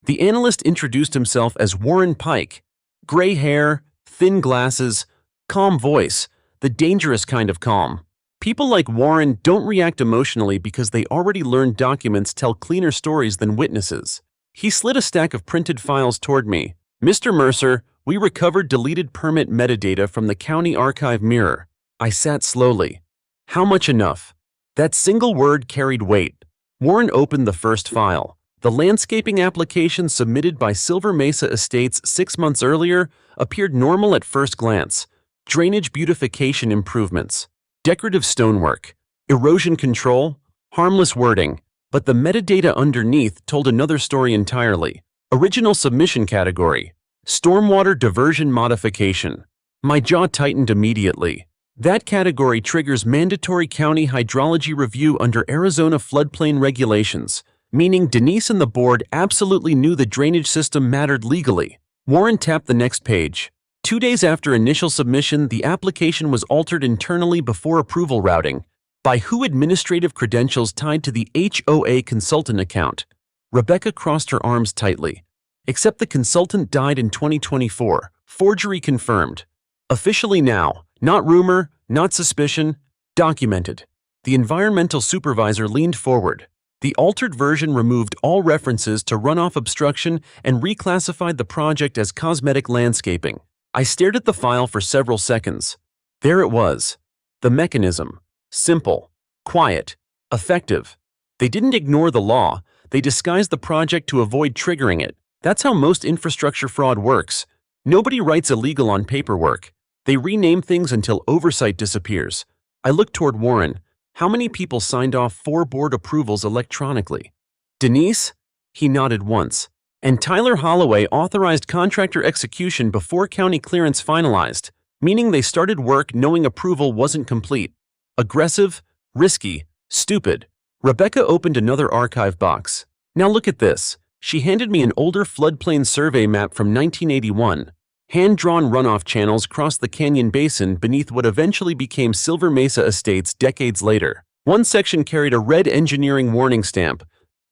The analyst introduced himself as Warren Pike. Gray hair, thin glasses, calm voice, the dangerous kind of calm. People like Warren don't react emotionally because they already learned documents tell cleaner stories than witnesses. He slid a stack of printed files toward me. "Mr. Mercer, we recovered deleted permit metadata from the county archive mirror." I sat slowly. How much enough? That single word carried weight. Warren opened the first file. The landscaping application submitted by Silver Mesa Estates 6 months earlier appeared normal at first glance. Drainage beautification improvements, decorative stonework, erosion control, harmless wording. But the metadata underneath told another story entirely. Original submission category: stormwater diversion modification. My jaw tightened immediately. That category triggers mandatory county hydrology review under Arizona floodplain regulations, meaning Denise and the board absolutely knew the drainage system mattered legally. Warren tapped the next page. 2 days after initial submission, the application was altered internally before approval routing. By who? Administrative credentials tied to the HOA consultant account. Rebecca crossed her arms tightly. Except the consultant died in 2024. Forgery confirmed. Officially now. Not rumor, not suspicion. Documented. The environmental supervisor leaned forward. The altered version removed all references to runoff obstruction and reclassified the project as cosmetic landscaping. I stared at the file for several seconds. There it was. The mechanism. Simple, quiet, effective. They didn't ignore the law. They disguised the project to avoid triggering it. That's how most infrastructure fraud works. Nobody writes illegal on paperwork. They rename things until oversight disappears. I looked toward Warren. How many people signed off 4 board approvals electronically? Denise? He nodded once. And Tyler Holloway authorized contractor execution before county clearance finalized, meaning they started work knowing approval wasn't complete. Aggressive, risky, stupid. Rebecca opened another archive box. "Now look at this." She handed me an older floodplain survey map from 1981. Hand-drawn runoff channels crossed the canyon basin beneath what eventually became Silver Mesa Estates decades later. One section carried a red engineering warning stamp.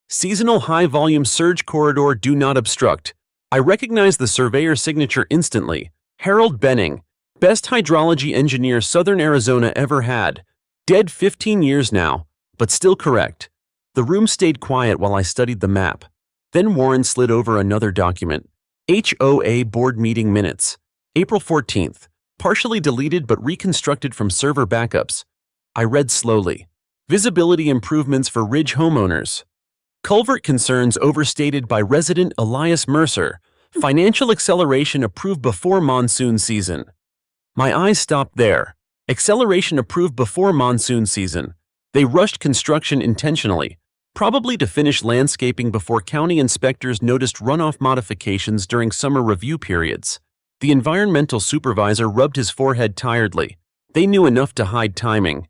"Seasonal high-volume surge corridor, do not obstruct." I recognized the surveyor's signature instantly. Harold Benning, best hydrology engineer Southern Arizona ever had. Dead 15 years now, but still correct. The room stayed quiet while I studied the map. Then Warren slid over another document. HOA board meeting minutes. April 14th. Partially deleted but reconstructed from server backups. I read slowly. Visibility improvements for Ridge homeowners. Culvert concerns overstated by resident Elias Mercer. Financial acceleration approved before monsoon season. My eyes stopped there. Acceleration approved before monsoon season. They rushed construction intentionally, probably to finish landscaping before county inspectors noticed runoff modifications during summer review periods. The environmental supervisor rubbed his forehead tiredly. They knew enough to hide timing.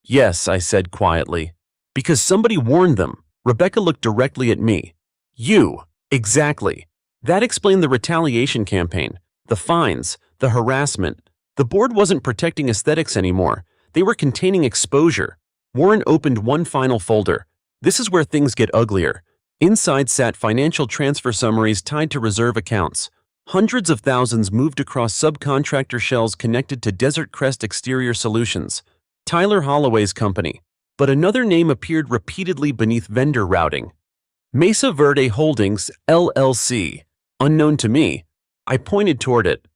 "Yes," I said quietly. "Because somebody warned them." Rebecca looked directly at me. "You." "Exactly." That explained the retaliation campaign, the fines, the harassment. The board wasn't protecting aesthetics anymore. They were containing exposure. Warren opened one final folder. This is where things get uglier. Inside sat financial transfer summaries tied to reserve accounts. Hundreds of thousands moved across subcontractor shells connected to Desert Crest Exterior Solutions, Tyler Holloway's company. But another name appeared repeatedly beneath vendor routing. Mesa Verde Holdings, LLC. Unknown to me. I pointed toward it.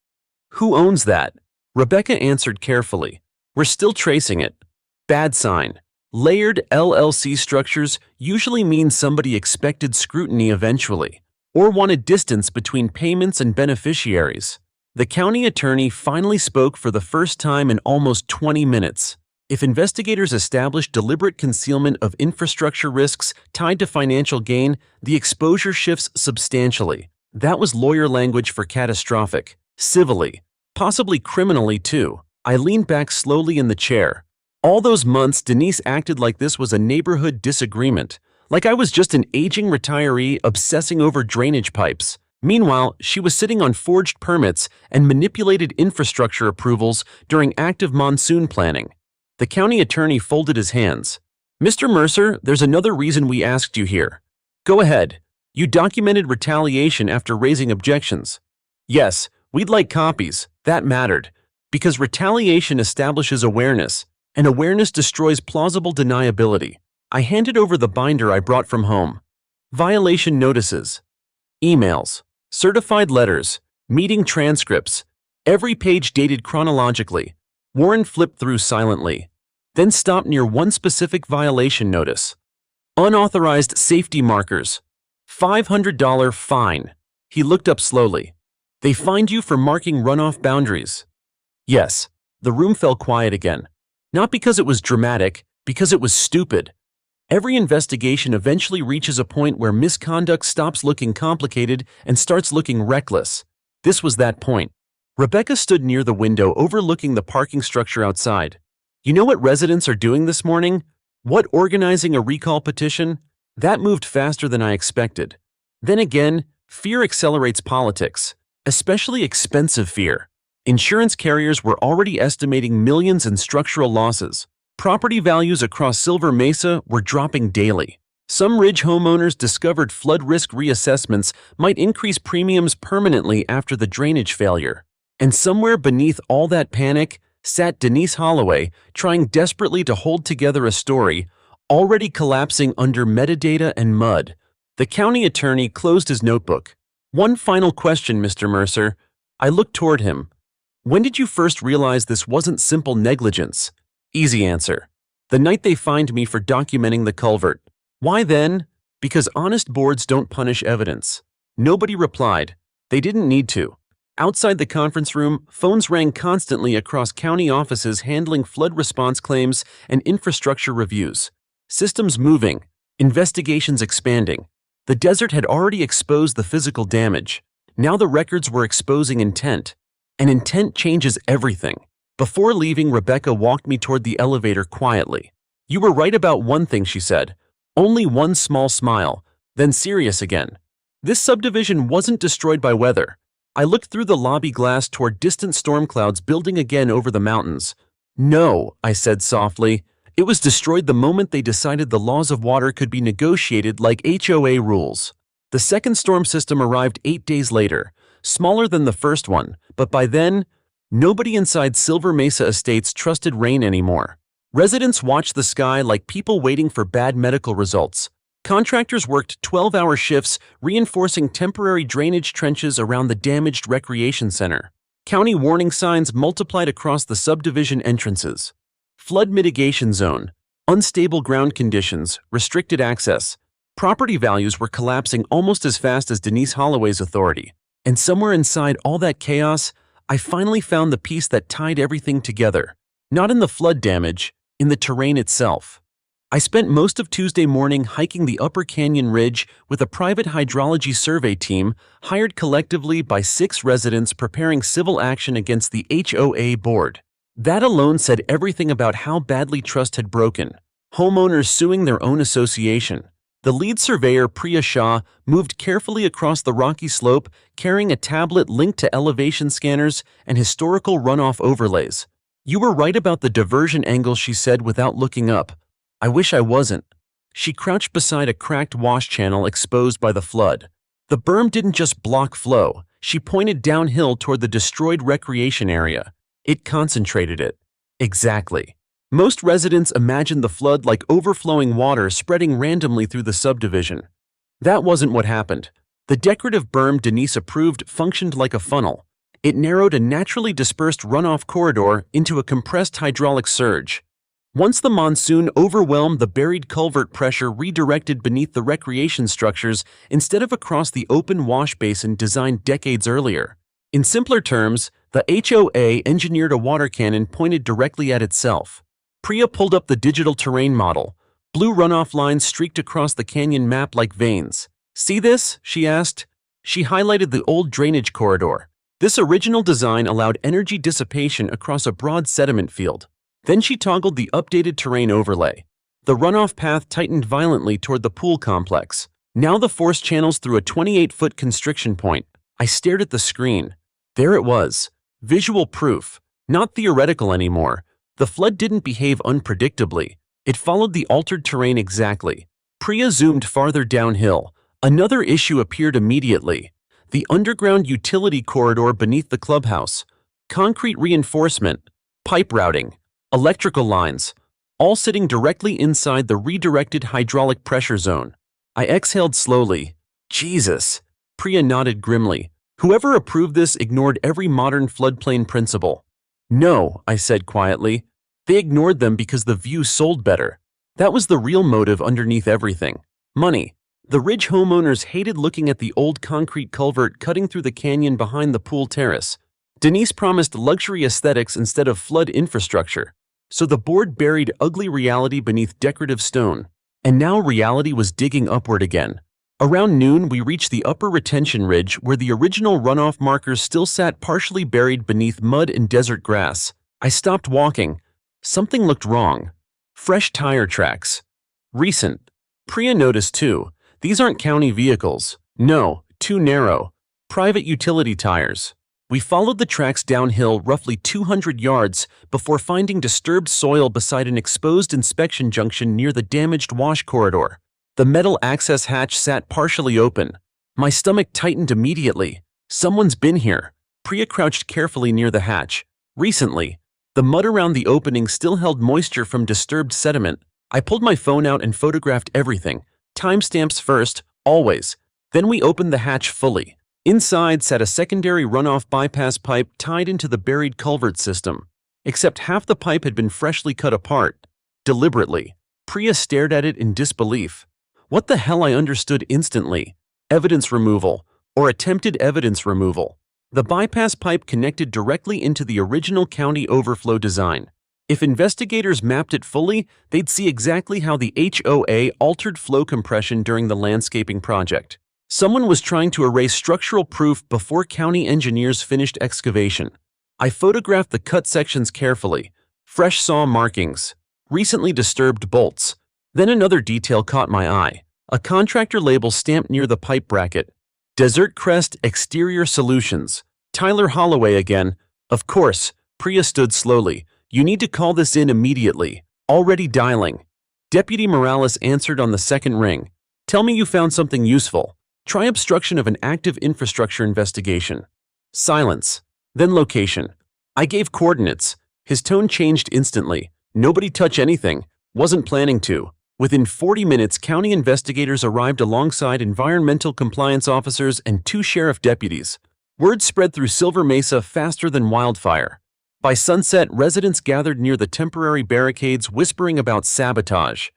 "Who owns that?" Rebecca answered carefully. "We're still tracing it." Bad sign. Layered LLC structures usually mean somebody expected scrutiny eventually, or wanted distance between payments and beneficiaries. The county attorney finally spoke for the first time in almost 20 minutes. If investigators established deliberate concealment of infrastructure risks tied to financial gain, the exposure shifts substantially. That was lawyer language for catastrophic. Civilly, possibly criminally too. I leaned back slowly in the chair. All those months, Denise acted like this was a neighborhood disagreement, like I was just an aging retiree obsessing over drainage pipes. Meanwhile, she was sitting on forged permits and manipulated infrastructure approvals during active monsoon planning. The county attorney folded his hands. "Mr. Mercer, there's another reason we asked you here. Go ahead. You documented retaliation after raising objections." "Yes, we'd like copies. That mattered. Because retaliation establishes awareness, and awareness destroys plausible deniability." I handed over the binder I brought from home. Violation notices, emails, certified letters, meeting transcripts, every page dated chronologically. Warren flipped through silently, then stopped near one specific violation notice. Unauthorized safety markers. $500 fine. He looked up slowly. "They fined you for marking runoff boundaries." Yes, the room fell quiet again. Not because it was dramatic, because it was stupid. Every investigation eventually reaches a point where misconduct stops looking complicated and starts looking reckless. This was that point. Rebecca stood near the window overlooking the parking structure outside. "You know what residents are doing this morning? What, organizing a recall petition? That moved faster than I expected." Then again, fear accelerates politics, especially expensive fear. Insurance carriers were already estimating millions in structural losses. Property values across Silver Mesa were dropping daily. Some Ridge homeowners discovered flood risk reassessments might increase premiums permanently after the drainage failure. And somewhere beneath all that panic sat Denise Holloway, trying desperately to hold together a story already collapsing under metadata and mud. The county attorney closed his notebook. "One final question, Mr. Mercer." I looked toward him. "When did you first realize this wasn't simple negligence?" Easy answer. "The night they fined me for documenting the culvert." "Why then?" "Because honest boards don't punish evidence." Nobody replied. They didn't need to. Outside the conference room, phones rang constantly across county offices handling flood response claims and infrastructure reviews. Systems moving, investigations expanding. The desert had already exposed the physical damage. Now the records were exposing intent. And intent changes everything. Before leaving, Rebecca walked me toward the elevator quietly. "You were right about one thing," she said. Only one small smile, then serious again. "This subdivision wasn't destroyed by weather." I looked through the lobby glass toward distant storm clouds building again over the mountains. "No," I said softly. "It was destroyed the moment they decided the laws of water could be negotiated like HOA rules." The second storm system arrived 8 days later, smaller than the first one, but by then, nobody inside Silver Mesa Estates trusted rain anymore. Residents watched the sky like people waiting for bad medical results. Contractors worked 12-hour shifts reinforcing temporary drainage trenches around the damaged recreation center. County warning signs multiplied across the subdivision entrances. Flood mitigation zone, unstable ground conditions, restricted access. Property values were collapsing almost as fast as Denise Holloway's authority. And somewhere inside all that chaos, I finally found the piece that tied everything together. Not in the flood damage, in the terrain itself. I spent most of Tuesday morning hiking the Upper Canyon Ridge with a private hydrology survey team hired collectively by 6 residents preparing civil action against the HOA board. That alone said everything about how badly trust had broken. Homeowners suing their own association. The lead surveyor, Priya Shah, moved carefully across the rocky slope, carrying a tablet linked to elevation scanners and historical runoff overlays. "You were right about the diversion angle," she said without looking up. "I wish I wasn't." She crouched beside a cracked wash channel exposed by the flood. The berm didn't just block flow. She pointed downhill toward the destroyed recreation area. It concentrated it. Exactly. Most residents imagined the flood like overflowing water spreading randomly through the subdivision. That wasn't what happened. The decorative berm Denise approved functioned like a funnel. It narrowed a naturally dispersed runoff corridor into a compressed hydraulic surge. Once the monsoon overwhelmed, the buried culvert pressure redirected beneath the recreation structures instead of across the open wash basin designed decades earlier. In simpler terms, the HOA engineered a water cannon pointed directly at itself. Priya pulled up the digital terrain model. Blue runoff lines streaked across the canyon map like veins. "See this?" she asked. She highlighted the old drainage corridor. This original design allowed energy dissipation across a broad sediment field. Then she toggled the updated terrain overlay. The runoff path tightened violently toward the pool complex. Now the force channels through a 28-foot constriction point. I stared at the screen. There it was. Visual proof. Not theoretical anymore. The flood didn't behave unpredictably. It followed the altered terrain exactly. Priya zoomed farther downhill. Another issue appeared immediately. The underground utility corridor beneath the clubhouse. Concrete reinforcement, pipe routing, electrical lines, all sitting directly inside the redirected hydraulic pressure zone. I exhaled slowly. Jesus. Priya nodded grimly. Whoever approved this ignored every modern floodplain principle. No, I said quietly. They ignored them because the view sold better. That was the real motive underneath everything. Money. The Ridge homeowners hated looking at the old concrete culvert cutting through the canyon behind the pool terrace. Denise promised luxury aesthetics instead of flood infrastructure. So the board buried ugly reality beneath decorative stone. And now reality was digging upward again. Around noon, we reached the upper retention ridge where the original runoff markers still sat partially buried beneath mud and desert grass. I stopped walking. Something looked wrong. Fresh tire tracks. Recent. Priya noticed too. These aren't county vehicles. No, too narrow. Private utility tires. We followed the tracks downhill roughly 200 yards before finding disturbed soil beside an exposed inspection junction near the damaged wash corridor. The metal access hatch sat partially open. My stomach tightened immediately. Someone's been here. Priya crouched carefully near the hatch. Recently. The mud around the opening still held moisture from disturbed sediment. I pulled my phone out and photographed everything. Timestamps first, always. Then we opened the hatch fully. Inside sat a secondary runoff bypass pipe tied into the buried culvert system. Except half the pipe had been freshly cut apart. Deliberately. Priya stared at it in disbelief. What the hell, I understood instantly. Evidence removal, or attempted evidence removal. The bypass pipe connected directly into the original county overflow design. If investigators mapped it fully, they'd see exactly how the HOA altered flow compression during the landscaping project. Someone was trying to erase structural proof before county engineers finished excavation. I photographed the cut sections carefully. Fresh saw markings. Recently disturbed bolts. Then another detail caught my eye. A contractor label stamped near the pipe bracket. Desert Crest Exterior Solutions. Tyler Holloway again. Of course. Priya stood slowly. You need to call this in immediately. Already dialing. Deputy Morales answered on the second ring. Tell me you found something useful. Try obstruction of an active infrastructure investigation. Silence. Then location. I gave coordinates. His tone changed instantly. Nobody touch anything. Wasn't planning to. Within 40 minutes, county investigators arrived alongside environmental compliance officers and 2 sheriff deputies. Word spread through Silver Mesa faster than wildfire. By sunset, residents gathered near the temporary barricades whispering about sabotage.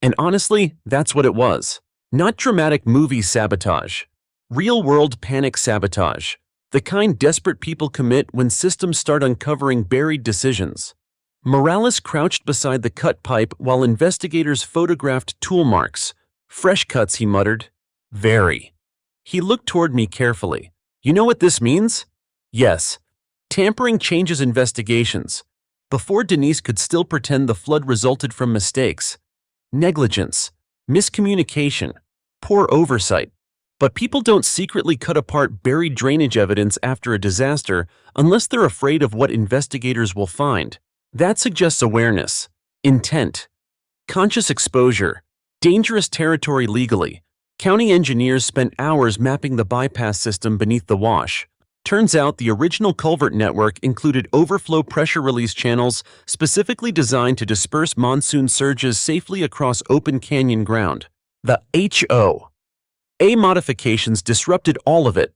And honestly, that's what it was. Not dramatic movie sabotage. Real-world panic sabotage. The kind desperate people commit when systems start uncovering buried decisions. Morales crouched beside the cut pipe while investigators photographed tool marks. Fresh cuts, he muttered. Very. He looked toward me carefully. You know what this means? Yes. Tampering changes investigations. Before Denise could still pretend the flood resulted from mistakes. Negligence. Miscommunication. Poor oversight. But people don't secretly cut apart buried drainage evidence after a disaster unless they're afraid of what investigators will find. That suggests awareness, intent, conscious exposure, dangerous territory legally. County engineers spent hours mapping the bypass system beneath the wash. Turns out the original culvert network included overflow pressure release channels specifically designed to disperse monsoon surges safely across open canyon ground. The HOA modifications disrupted all of it.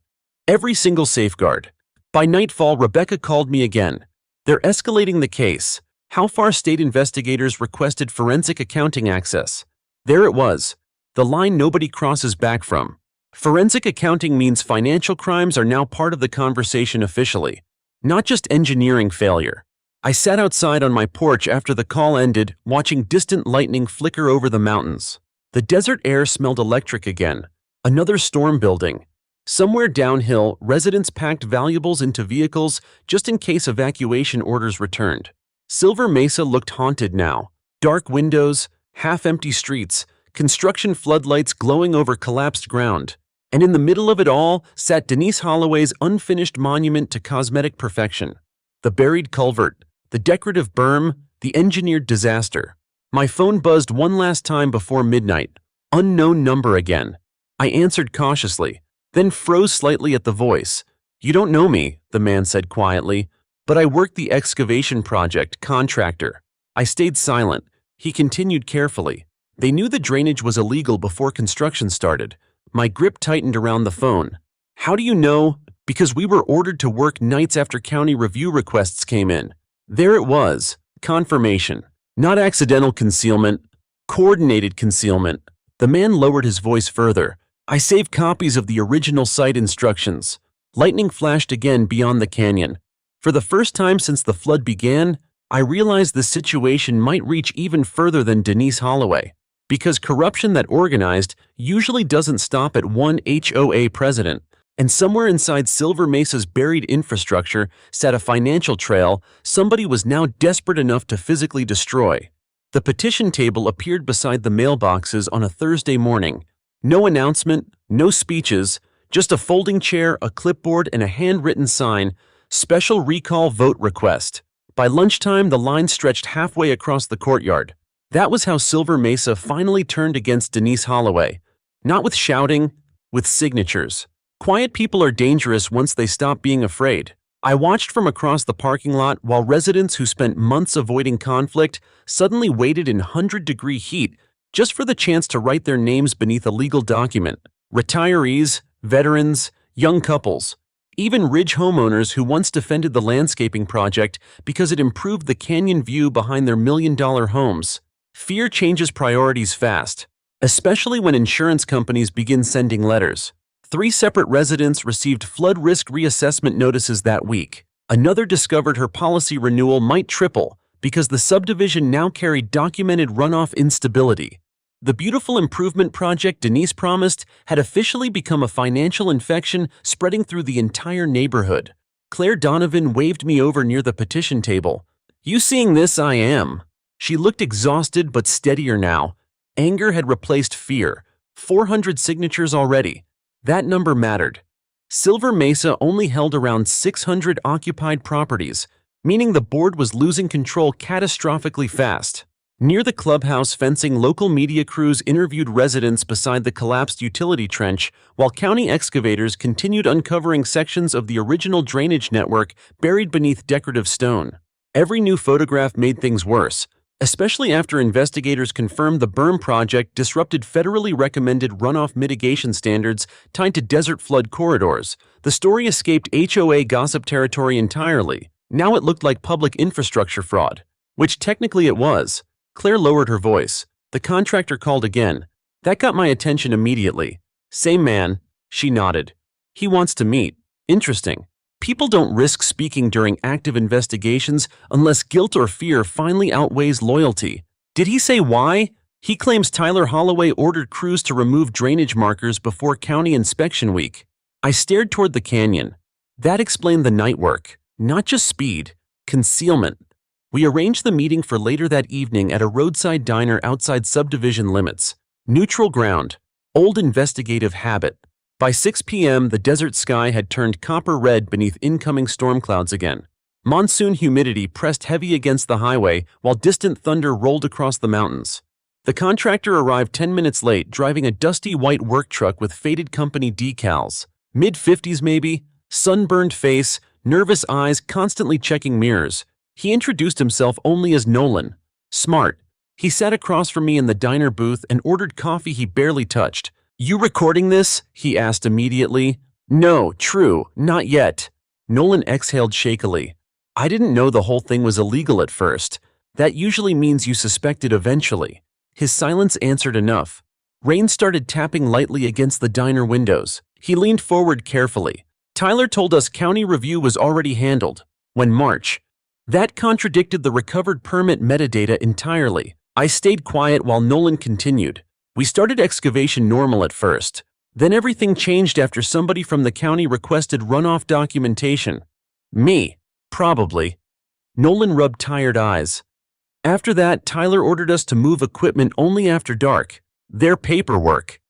Every single safeguard. By nightfall, Rebecca called me again. They're escalating the case. How far state investigators requested forensic accounting access. There it was. The line nobody crosses back from. Forensic accounting means financial crimes are now part of the conversation officially, not just engineering failure. I sat outside on my porch after the call ended, watching distant lightning flicker over the mountains. The desert air smelled electric again. Another storm building. Somewhere downhill, residents packed valuables into vehicles just in case evacuation orders returned. Silver Mesa looked haunted now. Dark windows, half-empty streets, construction floodlights glowing over collapsed ground. And in the middle of it all sat Denise Holloway's unfinished monument to cosmetic perfection. The buried culvert, the decorative berm, the engineered disaster. My phone buzzed one last time before midnight. Unknown number again. I answered cautiously, then froze slightly at the voice. "You don't know me," the man said quietly, "but I work the excavation project, contractor." I stayed silent. He continued carefully. "They knew the drainage was illegal before construction started." My grip tightened around the phone. "How do you know?" "Because we were ordered to work nights after county review requests came in." There it was. Confirmation. Not accidental concealment. Coordinated concealment. The man lowered his voice further. "I saved copies of the original site instructions." Lightning flashed again beyond the canyon. For the first time since the flood began, I realized the situation might reach even further than Denise Holloway. Because corruption that organized usually doesn't stop at one HOA president. And somewhere inside Silver Mesa's buried infrastructure sat a financial trail somebody was now desperate enough to physically destroy. The petition table appeared beside the mailboxes on a Thursday morning. No announcement, no speeches, just a folding chair, a clipboard, and a handwritten sign, "Special Recall Vote Request." By lunchtime, the line stretched halfway across the courtyard. That was how Silver Mesa finally turned against Denise Holloway. Not with shouting, with signatures. Quiet people are dangerous once they stop being afraid. I watched from across the parking lot while residents who spent months avoiding conflict suddenly waited in 100-degree heat just for the chance to write their names beneath a legal document. Retirees, veterans, young couples, even Ridge homeowners who once defended the landscaping project because it improved the canyon view behind their million-dollar homes. Fear changes priorities fast, especially when insurance companies begin sending letters. 3 separate residents received flood risk reassessment notices that week. Another discovered her policy renewal might triple because the subdivision now carried documented runoff instability. The beautiful improvement project Denise promised had officially become a financial infection spreading through the entire neighborhood. Claire Donovan waved me over near the petition table. "You seeing this? I am." She looked exhausted but steadier now. Anger had replaced fear. 400 signatures already. That number mattered. Silver Mesa only held around 600 occupied properties, meaning the board was losing control catastrophically fast. Near the clubhouse fencing, local media crews interviewed residents beside the collapsed utility trench, while county excavators continued uncovering sections of the original drainage network buried beneath decorative stone. Every new photograph made things worse, especially after investigators confirmed the berm project disrupted federally recommended runoff mitigation standards tied to desert flood corridors. The story escaped HOA gossip territory entirely. Now it looked like public infrastructure fraud, which technically it was. Claire lowered her voice. The contractor called again. That got my attention immediately. "Same man." She nodded. "He wants to meet." Interesting. People don't risk speaking during active investigations unless guilt or fear finally outweighs loyalty. Did he say why? He claims Tyler Holloway ordered crews to remove drainage markers before county inspection week. I stared toward the canyon. That explained the night work. Not just speed, concealment. We arranged the meeting for later that evening at a roadside diner outside subdivision limits. Neutral ground. Old investigative habit. By 6 p.m., the desert sky had turned copper red beneath incoming storm clouds again. Monsoon humidity pressed heavy against the highway while distant thunder rolled across the mountains. The contractor arrived 10 minutes late, driving a dusty white work truck with faded company decals. Mid-50s maybe, sunburned face, nervous eyes, constantly checking mirrors. He introduced himself only as Nolan. Smart. He sat across from me in the diner booth and ordered coffee he barely touched. "You recording this?" he asked immediately. "No, true, not yet." Nolan exhaled shakily. "I didn't know the whole thing was illegal at first. That usually means you suspect it eventually." His silence answered enough. Rain started tapping lightly against the diner windows. He leaned forward carefully. Tyler told us county review was already handled. When March. That contradicted the recovered permit metadata entirely. I stayed quiet while Nolan continued. We started excavation normal at first. Then everything changed after somebody from the county requested runoff documentation. Me. Probably. Nolan rubbed tired eyes. After that, Tyler ordered us to move equipment only after dark. Their paperwork.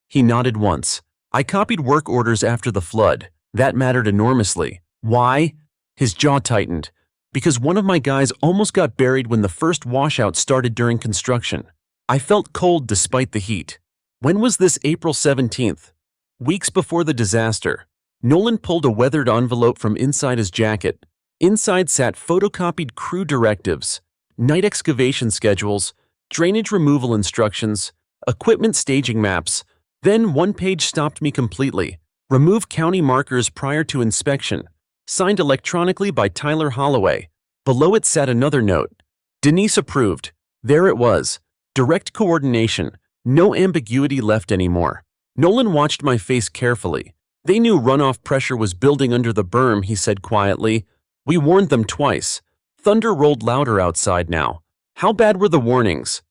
He nodded once. I copied work orders after the flood. That mattered enormously. Why? His jaw tightened. Because one of my guys almost got buried when the first washout started during construction. I felt cold despite the heat. When was this? April 17th? Weeks before the disaster. Nolan pulled a weathered envelope from inside his jacket. Inside sat photocopied crew directives, night excavation schedules, drainage removal instructions, equipment staging maps. Then one page stopped me completely. Remove county markers prior to inspection. Signed electronically by Tyler Holloway. Below it sat another note. Denise approved. There it was. Direct coordination. No ambiguity left anymore. Nolan watched my face carefully. They knew runoff pressure was building under the berm, he said quietly. We warned them twice. Thunder rolled louder outside now. How bad were the warnings?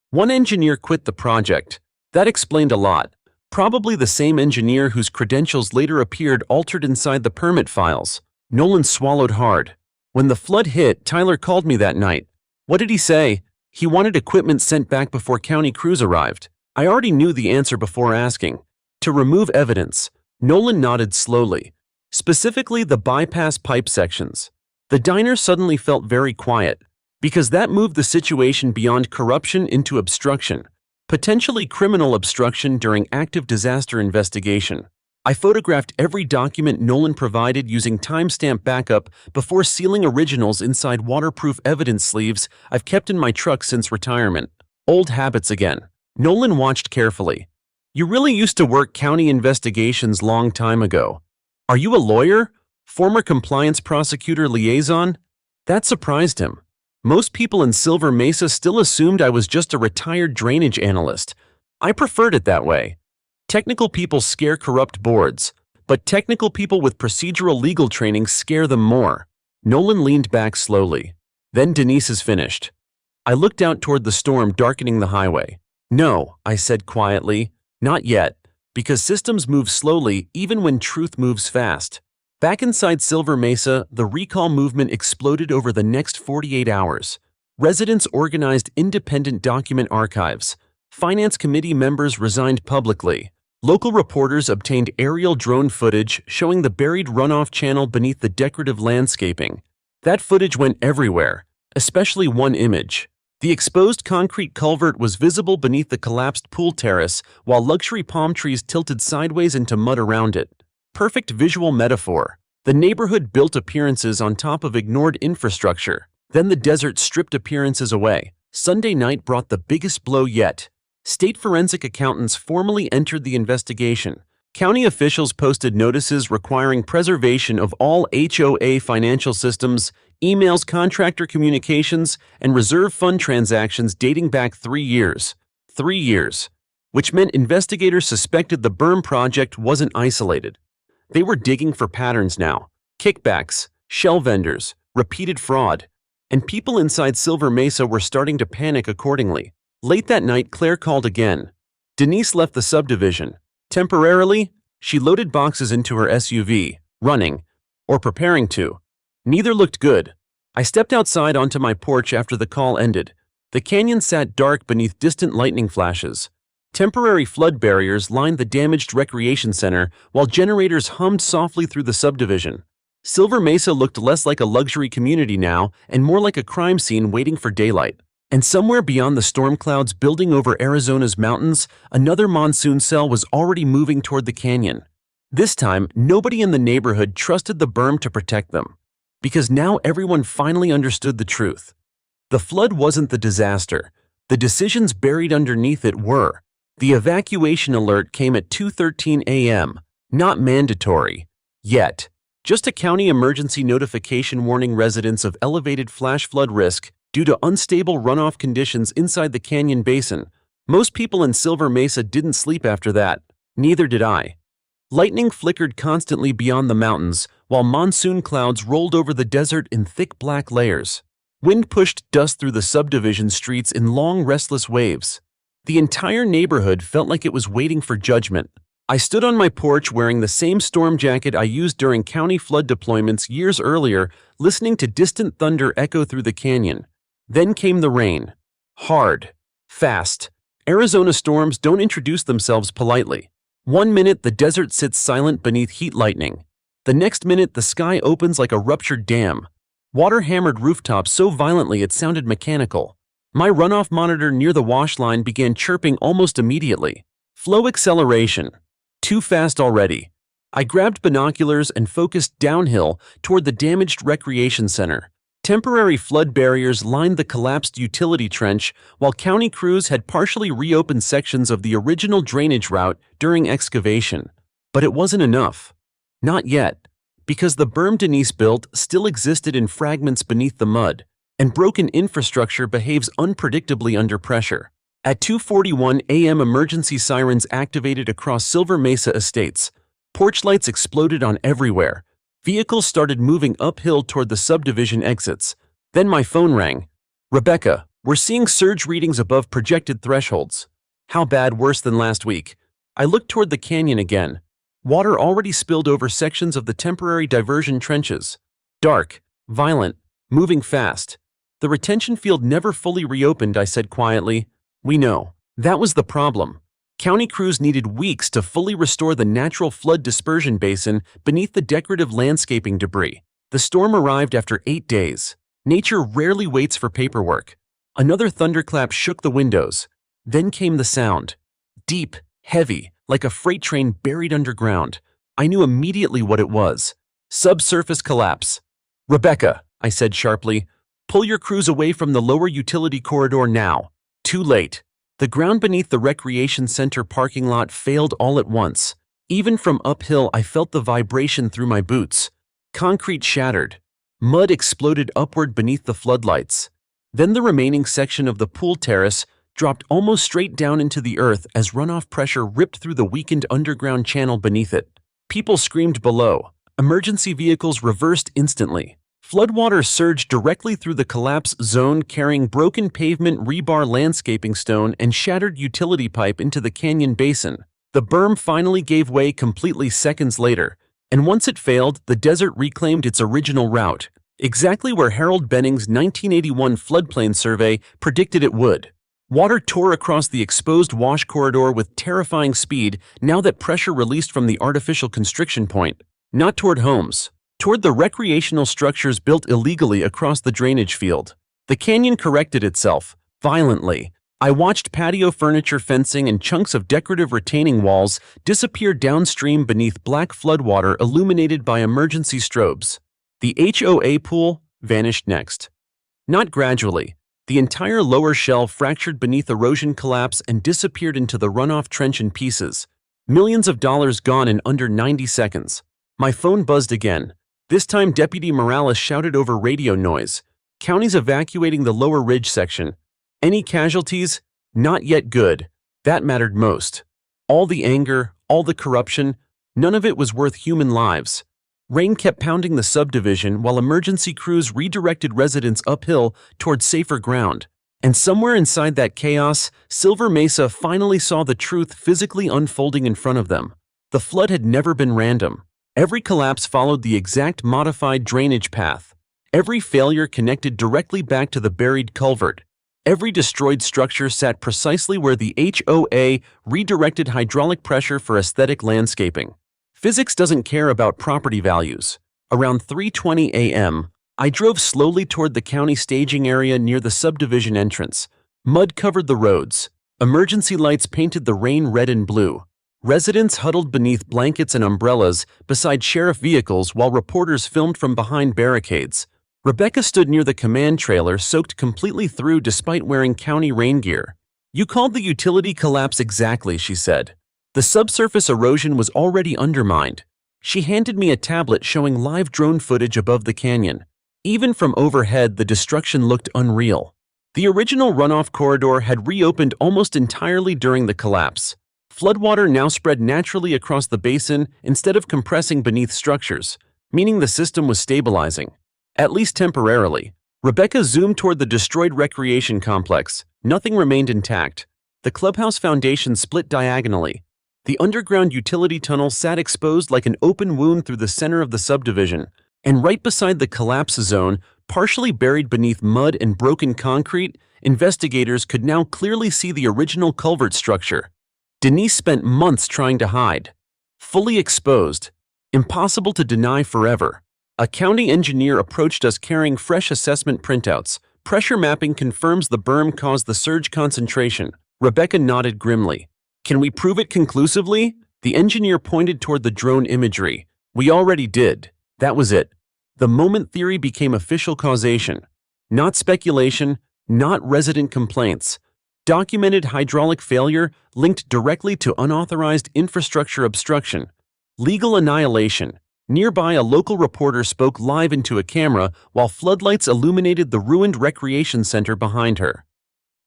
One engineer quit the project. That explained a lot. Probably the same engineer whose credentials later appeared altered inside the permit files. Nolan swallowed hard. When the flood hit, Tyler called me that night. What did he say? He wanted equipment sent back before county crews arrived. I already knew the answer before asking. To remove evidence. Nolan nodded slowly. Specifically the bypass pipe sections. The diner suddenly felt very quiet, because that moved the situation beyond corruption into obstruction, potentially criminal obstruction during active disaster investigation. I photographed every document Nolan provided using timestamp backup before sealing originals inside waterproof evidence sleeves I've kept in my truck since retirement. Old habits again. Nolan watched carefully. You really used to work county investigations long time ago. Are you a lawyer? Former compliance prosecutor liaison? That surprised him. Most people in Silver Mesa still assumed I was just a retired drainage analyst. I preferred it that way. Technical people scare corrupt boards, but technical people with procedural legal training scare them more. Nolan leaned back slowly. Then Denise is finished. I looked out toward the storm darkening the highway. No, I said quietly, not yet, because systems move slowly even when truth moves fast. Back inside Silver Mesa, the recall movement exploded over the next 48 hours. Residents organized independent document archives. Finance committee members resigned publicly. Local reporters obtained aerial drone footage showing the buried runoff channel beneath the decorative landscaping. That footage went everywhere, especially one image. The exposed concrete culvert was visible beneath the collapsed pool terrace, while luxury palm trees tilted sideways into mud around it. Perfect visual metaphor. The neighborhood built appearances on top of ignored infrastructure. Then the desert stripped appearances away. Sunday night brought the biggest blow yet. State forensic accountants formally entered the investigation. County officials posted notices requiring preservation of all HOA financial systems, emails, contractor communications, and reserve fund transactions dating back 3 years. 3 years. Which meant investigators suspected the berm project wasn't isolated. They were digging for patterns now. Kickbacks, shell vendors, repeated fraud. And people inside Silver Mesa were starting to panic accordingly. Late that night, Claire called again. Denise left the subdivision. Temporarily, she loaded boxes into her SUV, running, or preparing to. Neither looked good. I stepped outside onto my porch after the call ended. The canyon sat dark beneath distant lightning flashes. Temporary flood barriers lined the damaged recreation center, while generators hummed softly through the subdivision. Silver Mesa looked less like a luxury community now and more like a crime scene waiting for daylight. And somewhere beyond the storm clouds building over Arizona's mountains, another monsoon cell was already moving toward the canyon. This time, nobody in the neighborhood trusted the berm to protect them, because now everyone finally understood the truth. The flood wasn't the disaster. The decisions buried underneath it were. The evacuation alert came at 2:13 a.m., not mandatory. Yet, just a county emergency notification warning residents of elevated flash flood risk due to unstable runoff conditions inside the canyon basin. Most people in Silver Mesa didn't sleep after that. Neither did I. Lightning flickered constantly beyond the mountains, while monsoon clouds rolled over the desert in thick black layers. Wind pushed dust through the subdivision streets in long, restless waves. The entire neighborhood felt like it was waiting for judgment. I stood on my porch wearing the same storm jacket I used during county flood deployments years earlier, listening to distant thunder echo through the canyon. Then came the rain. Hard. Fast. Arizona storms don't introduce themselves politely. One minute the desert sits silent beneath heat lightning. The next minute the sky opens like a ruptured dam. Water hammered rooftops so violently it sounded mechanical. My runoff monitor near the wash line began chirping almost immediately. Flow acceleration. Too fast already. I grabbed binoculars and focused downhill toward the damaged recreation center. Temporary flood barriers lined the collapsed utility trench, while county crews had partially reopened sections of the original drainage route during excavation. But it wasn't enough. Not yet, because the berm Denise built still existed in fragments beneath the mud, and broken infrastructure behaves unpredictably under pressure. At 2:41 a.m. emergency sirens activated across Silver Mesa estates. Porch lights exploded on everywhere. Vehicles started moving uphill toward the subdivision exits. Then my phone rang. "Rebecca, we're seeing surge readings above projected thresholds." "How bad? Worse than last week?" I looked toward the canyon again. Water already spilled over sections of the temporary diversion trenches. Dark, violent, moving fast. "The retention field never fully reopened," I said quietly. "We know. That was the problem. County crews needed weeks to fully restore the natural flood dispersion basin beneath the decorative landscaping debris. The storm arrived after 8 days. Nature rarely waits for paperwork. Another thunderclap shook the windows. Then came the sound. Deep, heavy, like a freight train buried underground. I knew immediately what it was. Subsurface collapse. "Rebecca," I said sharply, "pull your crews away from the lower utility corridor now." Too late. The ground beneath the recreation center parking lot failed all at once. Even from uphill, I felt the vibration through my boots. Concrete shattered. Mud exploded upward beneath the floodlights. Then the remaining section of the pool terrace dropped almost straight down into the earth as runoff pressure ripped through the weakened underground channel beneath it. People screamed below. Emergency vehicles reversed instantly. Floodwater surged directly through the collapse zone, carrying broken pavement, rebar landscaping stone, and shattered utility pipe into the canyon basin. The berm finally gave way completely seconds later, and once it failed, the desert reclaimed its original route, exactly where Harold Benning's 1981 floodplain survey predicted it would. Water tore across the exposed wash corridor with terrifying speed now that pressure released from the artificial constriction point, not toward homes. Toward the recreational structures built illegally across the drainage field. The canyon corrected itself, violently. I watched patio furniture, fencing, and chunks of decorative retaining walls disappear downstream beneath black floodwater illuminated by emergency strobes. The HOA pool vanished next. Not gradually. The entire lower shell fractured beneath erosion collapse and disappeared into the runoff trench in pieces. Millions of dollars gone in under 90 seconds. My phone buzzed again. This time Deputy Morales shouted over radio noise. "County's evacuating the lower ridge section. Any casualties? Not yet. Good. That mattered most. All the anger, all the corruption, none of it was worth human lives." Rain kept pounding the subdivision while emergency crews redirected residents uphill toward safer ground. And somewhere inside that chaos, Silver Mesa finally saw the truth physically unfolding in front of them. The flood had never been random. Every collapse followed the exact modified drainage path. Every failure connected directly back to the buried culvert. Every destroyed structure sat precisely where the HOA redirected hydraulic pressure for aesthetic landscaping. Physics doesn't care about property values. Around 3:20 a.m., I drove slowly toward the county staging area near the subdivision entrance. Mud covered the roads. Emergency lights painted the rain red and blue. Residents huddled beneath blankets and umbrellas beside sheriff vehicles while reporters filmed from behind barricades. Rebecca stood near the command trailer, soaked completely through despite wearing county rain gear. "You called the utility collapse exactly," she said. "The subsurface erosion was already undermined." She handed me a tablet showing live drone footage above the canyon. Even from overhead, the destruction looked unreal. The original runoff corridor had reopened almost entirely during the collapse. Floodwater now spread naturally across the basin instead of compressing beneath structures, meaning the system was stabilizing, at least temporarily. Rebecca zoomed toward the destroyed recreation complex. Nothing remained intact. The clubhouse foundation split diagonally. The underground utility tunnel sat exposed like an open wound through the center of the subdivision, and right beside the collapse zone, partially buried beneath mud and broken concrete, investigators could now clearly see the original culvert structure. Denise spent months trying to hide. Fully exposed. Impossible to deny forever. A county engineer approached us carrying fresh assessment printouts. Pressure mapping confirms the berm caused the surge concentration. Rebecca nodded grimly. Can we prove it conclusively? The engineer pointed toward the drone imagery. We already did. That was it. The moment theory became official causation. Not speculation, not resident complaints. Documented hydraulic failure linked directly to unauthorized infrastructure obstruction. Legal annihilation. Nearby, a local reporter spoke live into a camera while floodlights illuminated the ruined recreation center behind her.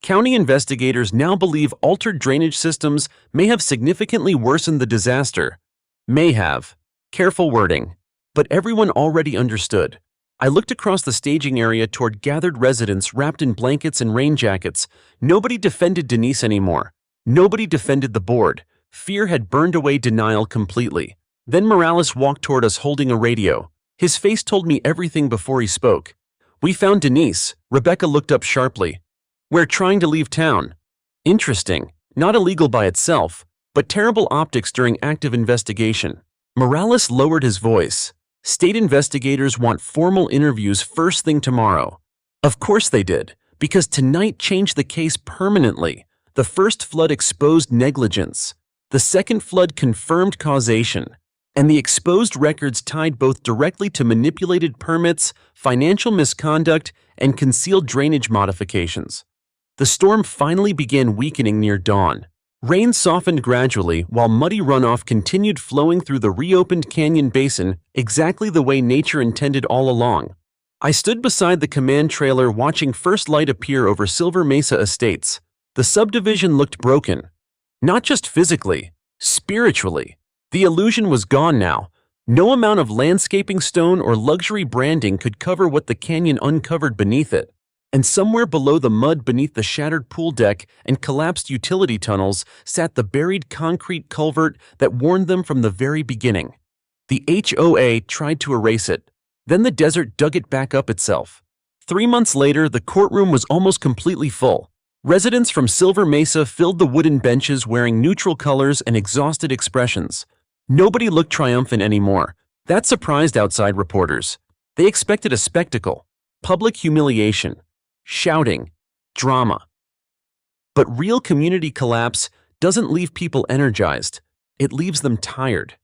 County investigators now believe altered drainage systems may have significantly worsened the disaster. May have. Careful wording. But everyone already understood. I looked across the staging area toward gathered residents wrapped in blankets and rain jackets. Nobody defended Denise anymore. Nobody defended the board. Fear had burned away denial completely. Then Morales walked toward us holding a radio. His face told me everything before he spoke. We found Denise. Rebecca looked up sharply. We're trying to leave town. Interesting. Not illegal by itself, but terrible optics during active investigation. Morales lowered his voice. State investigators want formal interviews first thing tomorrow. Of course they did, because tonight changed the case permanently. The first flood exposed negligence. The second flood confirmed causation. And the exposed records tied both directly to manipulated permits, financial misconduct, and concealed drainage modifications. The storm finally began weakening near dawn. Rain softened gradually while muddy runoff continued flowing through the reopened canyon basin exactly the way nature intended all along. I stood beside the command trailer watching first light appear over Silver Mesa Estates. The subdivision looked broken. Not just physically, spiritually. The illusion was gone now. No amount of landscaping stone or luxury branding could cover what the canyon uncovered beneath it. And somewhere below the mud beneath the shattered pool deck and collapsed utility tunnels sat the buried concrete culvert that warned them from the very beginning. The HOA tried to erase it. Then the desert dug it back up itself. 3 months later, the courtroom was almost completely full. Residents from Silver Mesa filled the wooden benches wearing neutral colors and exhausted expressions. Nobody looked triumphant anymore. That surprised outside reporters. They expected a spectacle, public humiliation, shouting, drama. But real community collapse doesn't leave people energized. It leaves them tired.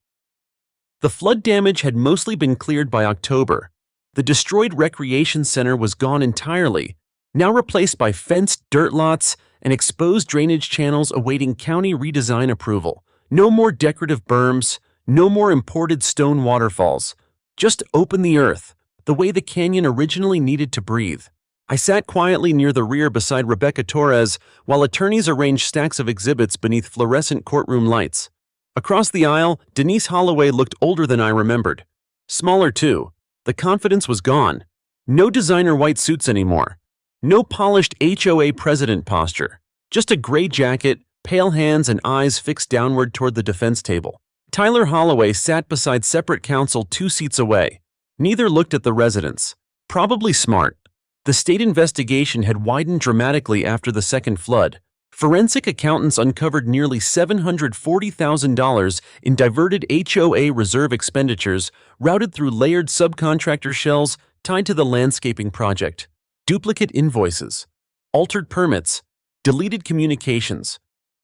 The flood damage had mostly been cleared by October. The destroyed recreation center was gone entirely, now replaced by fenced dirt lots and exposed drainage channels awaiting county redesign approval. No more decorative berms, no more imported stone waterfalls. Just open the earth, the way the canyon originally needed to breathe. I sat quietly near the rear beside Rebecca Torres while attorneys arranged stacks of exhibits beneath fluorescent courtroom lights. Across the aisle, Denise Holloway looked older than I remembered. Smaller too. The confidence was gone. No designer white suits anymore. No polished HOA president posture. Just a gray jacket, pale hands and eyes fixed downward toward the defense table. Tyler Holloway sat beside separate counsel 2 seats away. Neither looked at the residents. Probably smart. The state investigation had widened dramatically after the second flood. Forensic accountants uncovered nearly $740,000 in diverted HOA reserve expenditures routed through layered subcontractor shells tied to the landscaping project. Duplicate invoices, altered permits, deleted communications,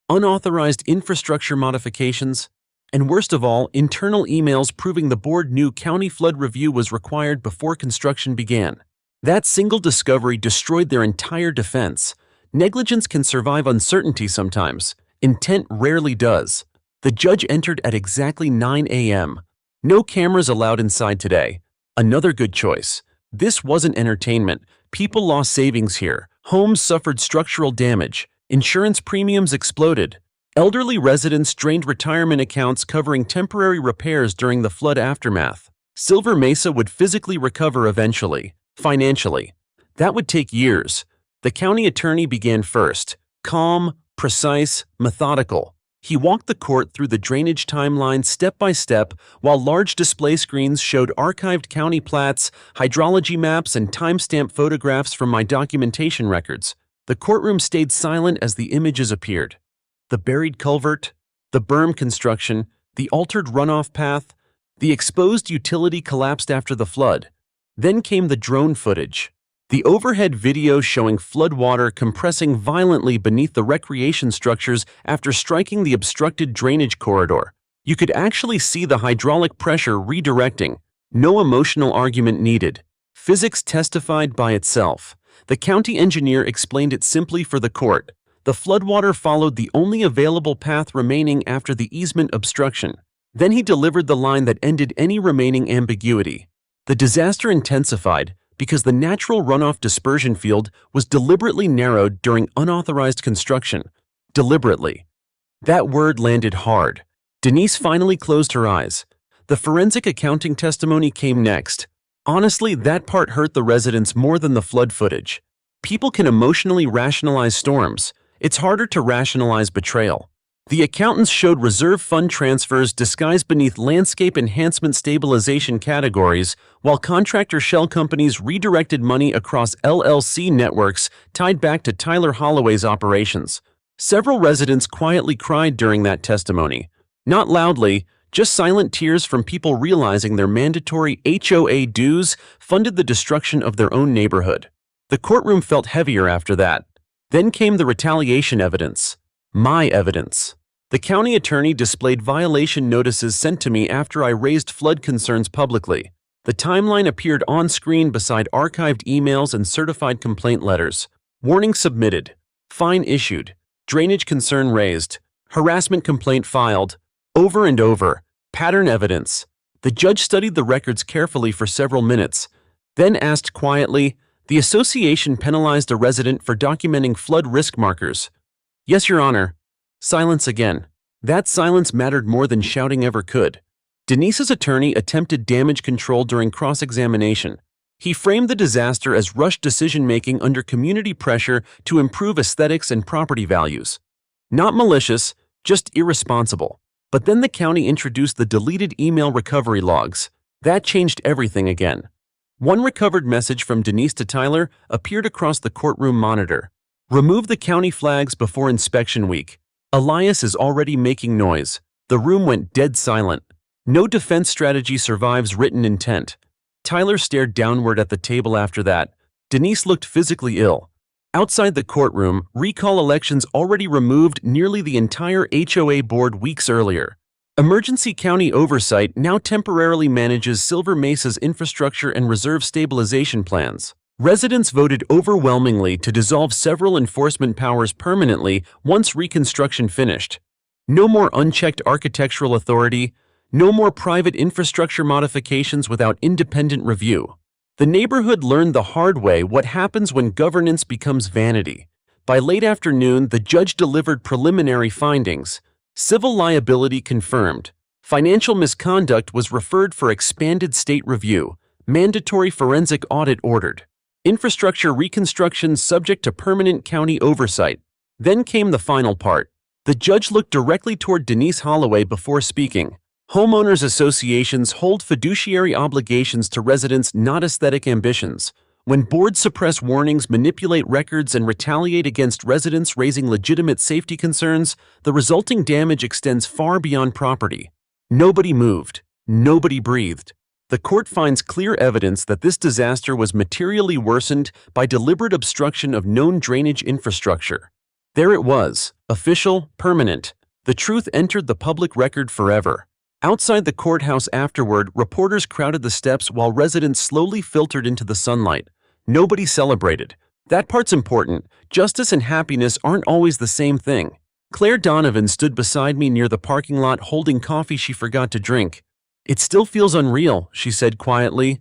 unauthorized infrastructure modifications, and worst of all, internal emails proving the board knew county flood review was required before construction began. That single discovery destroyed their entire defense. Negligence can survive uncertainty sometimes. Intent rarely does. The judge entered at exactly 9 a.m. No cameras allowed inside today. Another good choice. This wasn't entertainment. People lost savings here. Homes suffered structural damage. Insurance premiums exploded. Elderly residents drained retirement accounts covering temporary repairs during the flood aftermath. Silver Mesa would physically recover eventually. Financially, that would take years. The county attorney began first. Calm, precise, methodical. He walked the court through the drainage timeline step by step, while large display screens showed archived county plats, hydrology maps, and timestamp photographs from my documentation records. The courtroom stayed silent as the images appeared. The buried culvert, the berm construction, the altered runoff path, the exposed utility collapsed after the flood. Then came the drone footage. The overhead video showing floodwater compressing violently beneath the recreation structures after striking the obstructed drainage corridor. You could actually see the hydraulic pressure redirecting. No emotional argument needed. Physics testified by itself. The county engineer explained it simply for the court. The floodwater followed the only available path remaining after the easement obstruction. Then he delivered the line that ended any remaining ambiguity. The disaster intensified because the natural runoff dispersion field was deliberately narrowed during unauthorized construction. Deliberately. That word landed hard. Denise finally closed her eyes. The forensic accounting testimony came next. Honestly, that part hurt the residents more than the flood footage. People can emotionally rationalize storms. It's harder to rationalize betrayal. The accountants showed reserve fund transfers disguised beneath landscape enhancement stabilization categories, while contractor shell companies redirected money across LLC networks tied back to Tyler Holloway's operations. Several residents quietly cried during that testimony. Not loudly, just silent tears from people realizing their mandatory HOA dues funded the destruction of their own neighborhood. The courtroom felt heavier after that. Then came the retaliation evidence. My evidence. The county attorney displayed violation notices sent to me after I raised flood concerns publicly. The timeline appeared on screen beside archived emails and certified complaint letters. Warning submitted. Fine issued. Drainage concern raised. Harassment complaint filed. Over and over. Pattern evidence. The judge studied the records carefully for several minutes, then asked quietly, "The association penalized a resident for documenting flood risk markers." "Yes, Your Honor." Silence again. That silence mattered more than shouting ever could. Denise's attorney attempted damage control during cross-examination. He framed the disaster as rushed decision-making under community pressure to improve aesthetics and property values. Not malicious, just irresponsible. But then the county introduced the deleted email recovery logs. That changed everything again. One recovered message from Denise to Tyler appeared across the courtroom monitor. "Remove the county flags before inspection week. Elias is already making noise." The room went dead silent. No defense strategy survives written intent. Tyler stared downward at the table after that. Denise looked physically ill. Outside the courtroom, recall elections already removed nearly the entire HOA board weeks earlier. Emergency county oversight now temporarily manages Silver Mesa's infrastructure and reserve stabilization plans. Residents voted overwhelmingly to dissolve several enforcement powers permanently once reconstruction finished. No more unchecked architectural authority, no more private infrastructure modifications without independent review. The neighborhood learned the hard way what happens when governance becomes vanity. By late afternoon, the judge delivered preliminary findings. Civil liability confirmed. Financial misconduct was referred for expanded state review. Mandatory forensic audit ordered. Infrastructure reconstruction subject to permanent county oversight. Then came the final part. The judge looked directly toward Denise Holloway before speaking. Homeowners associations hold fiduciary obligations to residents, not aesthetic ambitions. When boards suppress warnings, manipulate records, and retaliate against residents raising legitimate safety concerns, the resulting damage extends far beyond property. Nobody moved. Nobody breathed. The court finds clear evidence that this disaster was materially worsened by deliberate obstruction of known drainage infrastructure. There it was, official, permanent. The truth entered the public record forever. Outside the courthouse afterward, reporters crowded the steps while residents slowly filtered into the sunlight. Nobody celebrated. That part's important. Justice and happiness aren't always the same thing. Claire Donovan stood beside me near the parking lot holding coffee she forgot to drink. "It still feels unreal," she said quietly.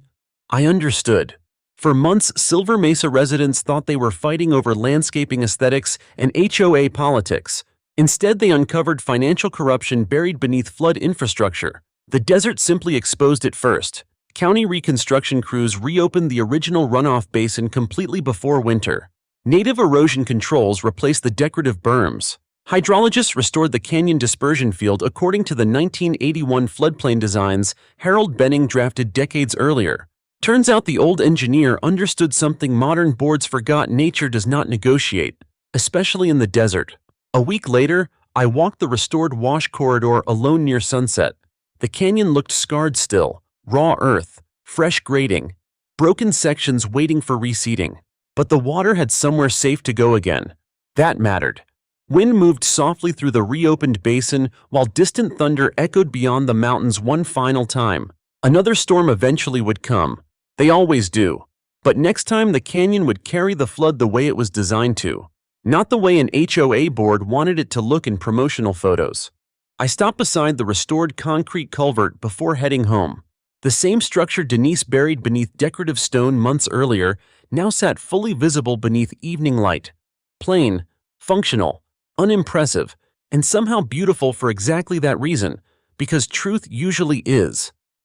I understood. For months, Silver Mesa residents thought they were fighting over landscaping aesthetics and HOA politics. Instead, they uncovered financial corruption buried beneath flood infrastructure. The desert simply exposed it first. County reconstruction crews reopened the original runoff basin completely before winter. Native erosion controls replaced the decorative berms. Hydrologists restored the canyon dispersion field according to the 1981 floodplain designs Harold Benning drafted decades earlier. Turns out the old engineer understood something modern boards forgot: nature does not negotiate, especially in the desert. A week later, I walked the restored wash corridor alone near sunset. The canyon looked scarred still, raw earth, fresh grading, broken sections waiting for reseeding. But the water had somewhere safe to go again. That mattered. Wind moved softly through the reopened basin while distant thunder echoed beyond the mountains one final time. Another storm eventually would come. They always do. But next time the canyon would carry the flood the way it was designed to. Not the way an HOA board wanted it to look in promotional photos. I stopped beside the restored concrete culvert before heading home. The same structure Denise buried beneath decorative stone months earlier now sat fully visible beneath evening light. Plain, functional, unimpressive, and somehow beautiful for exactly that reason, because truth usually is.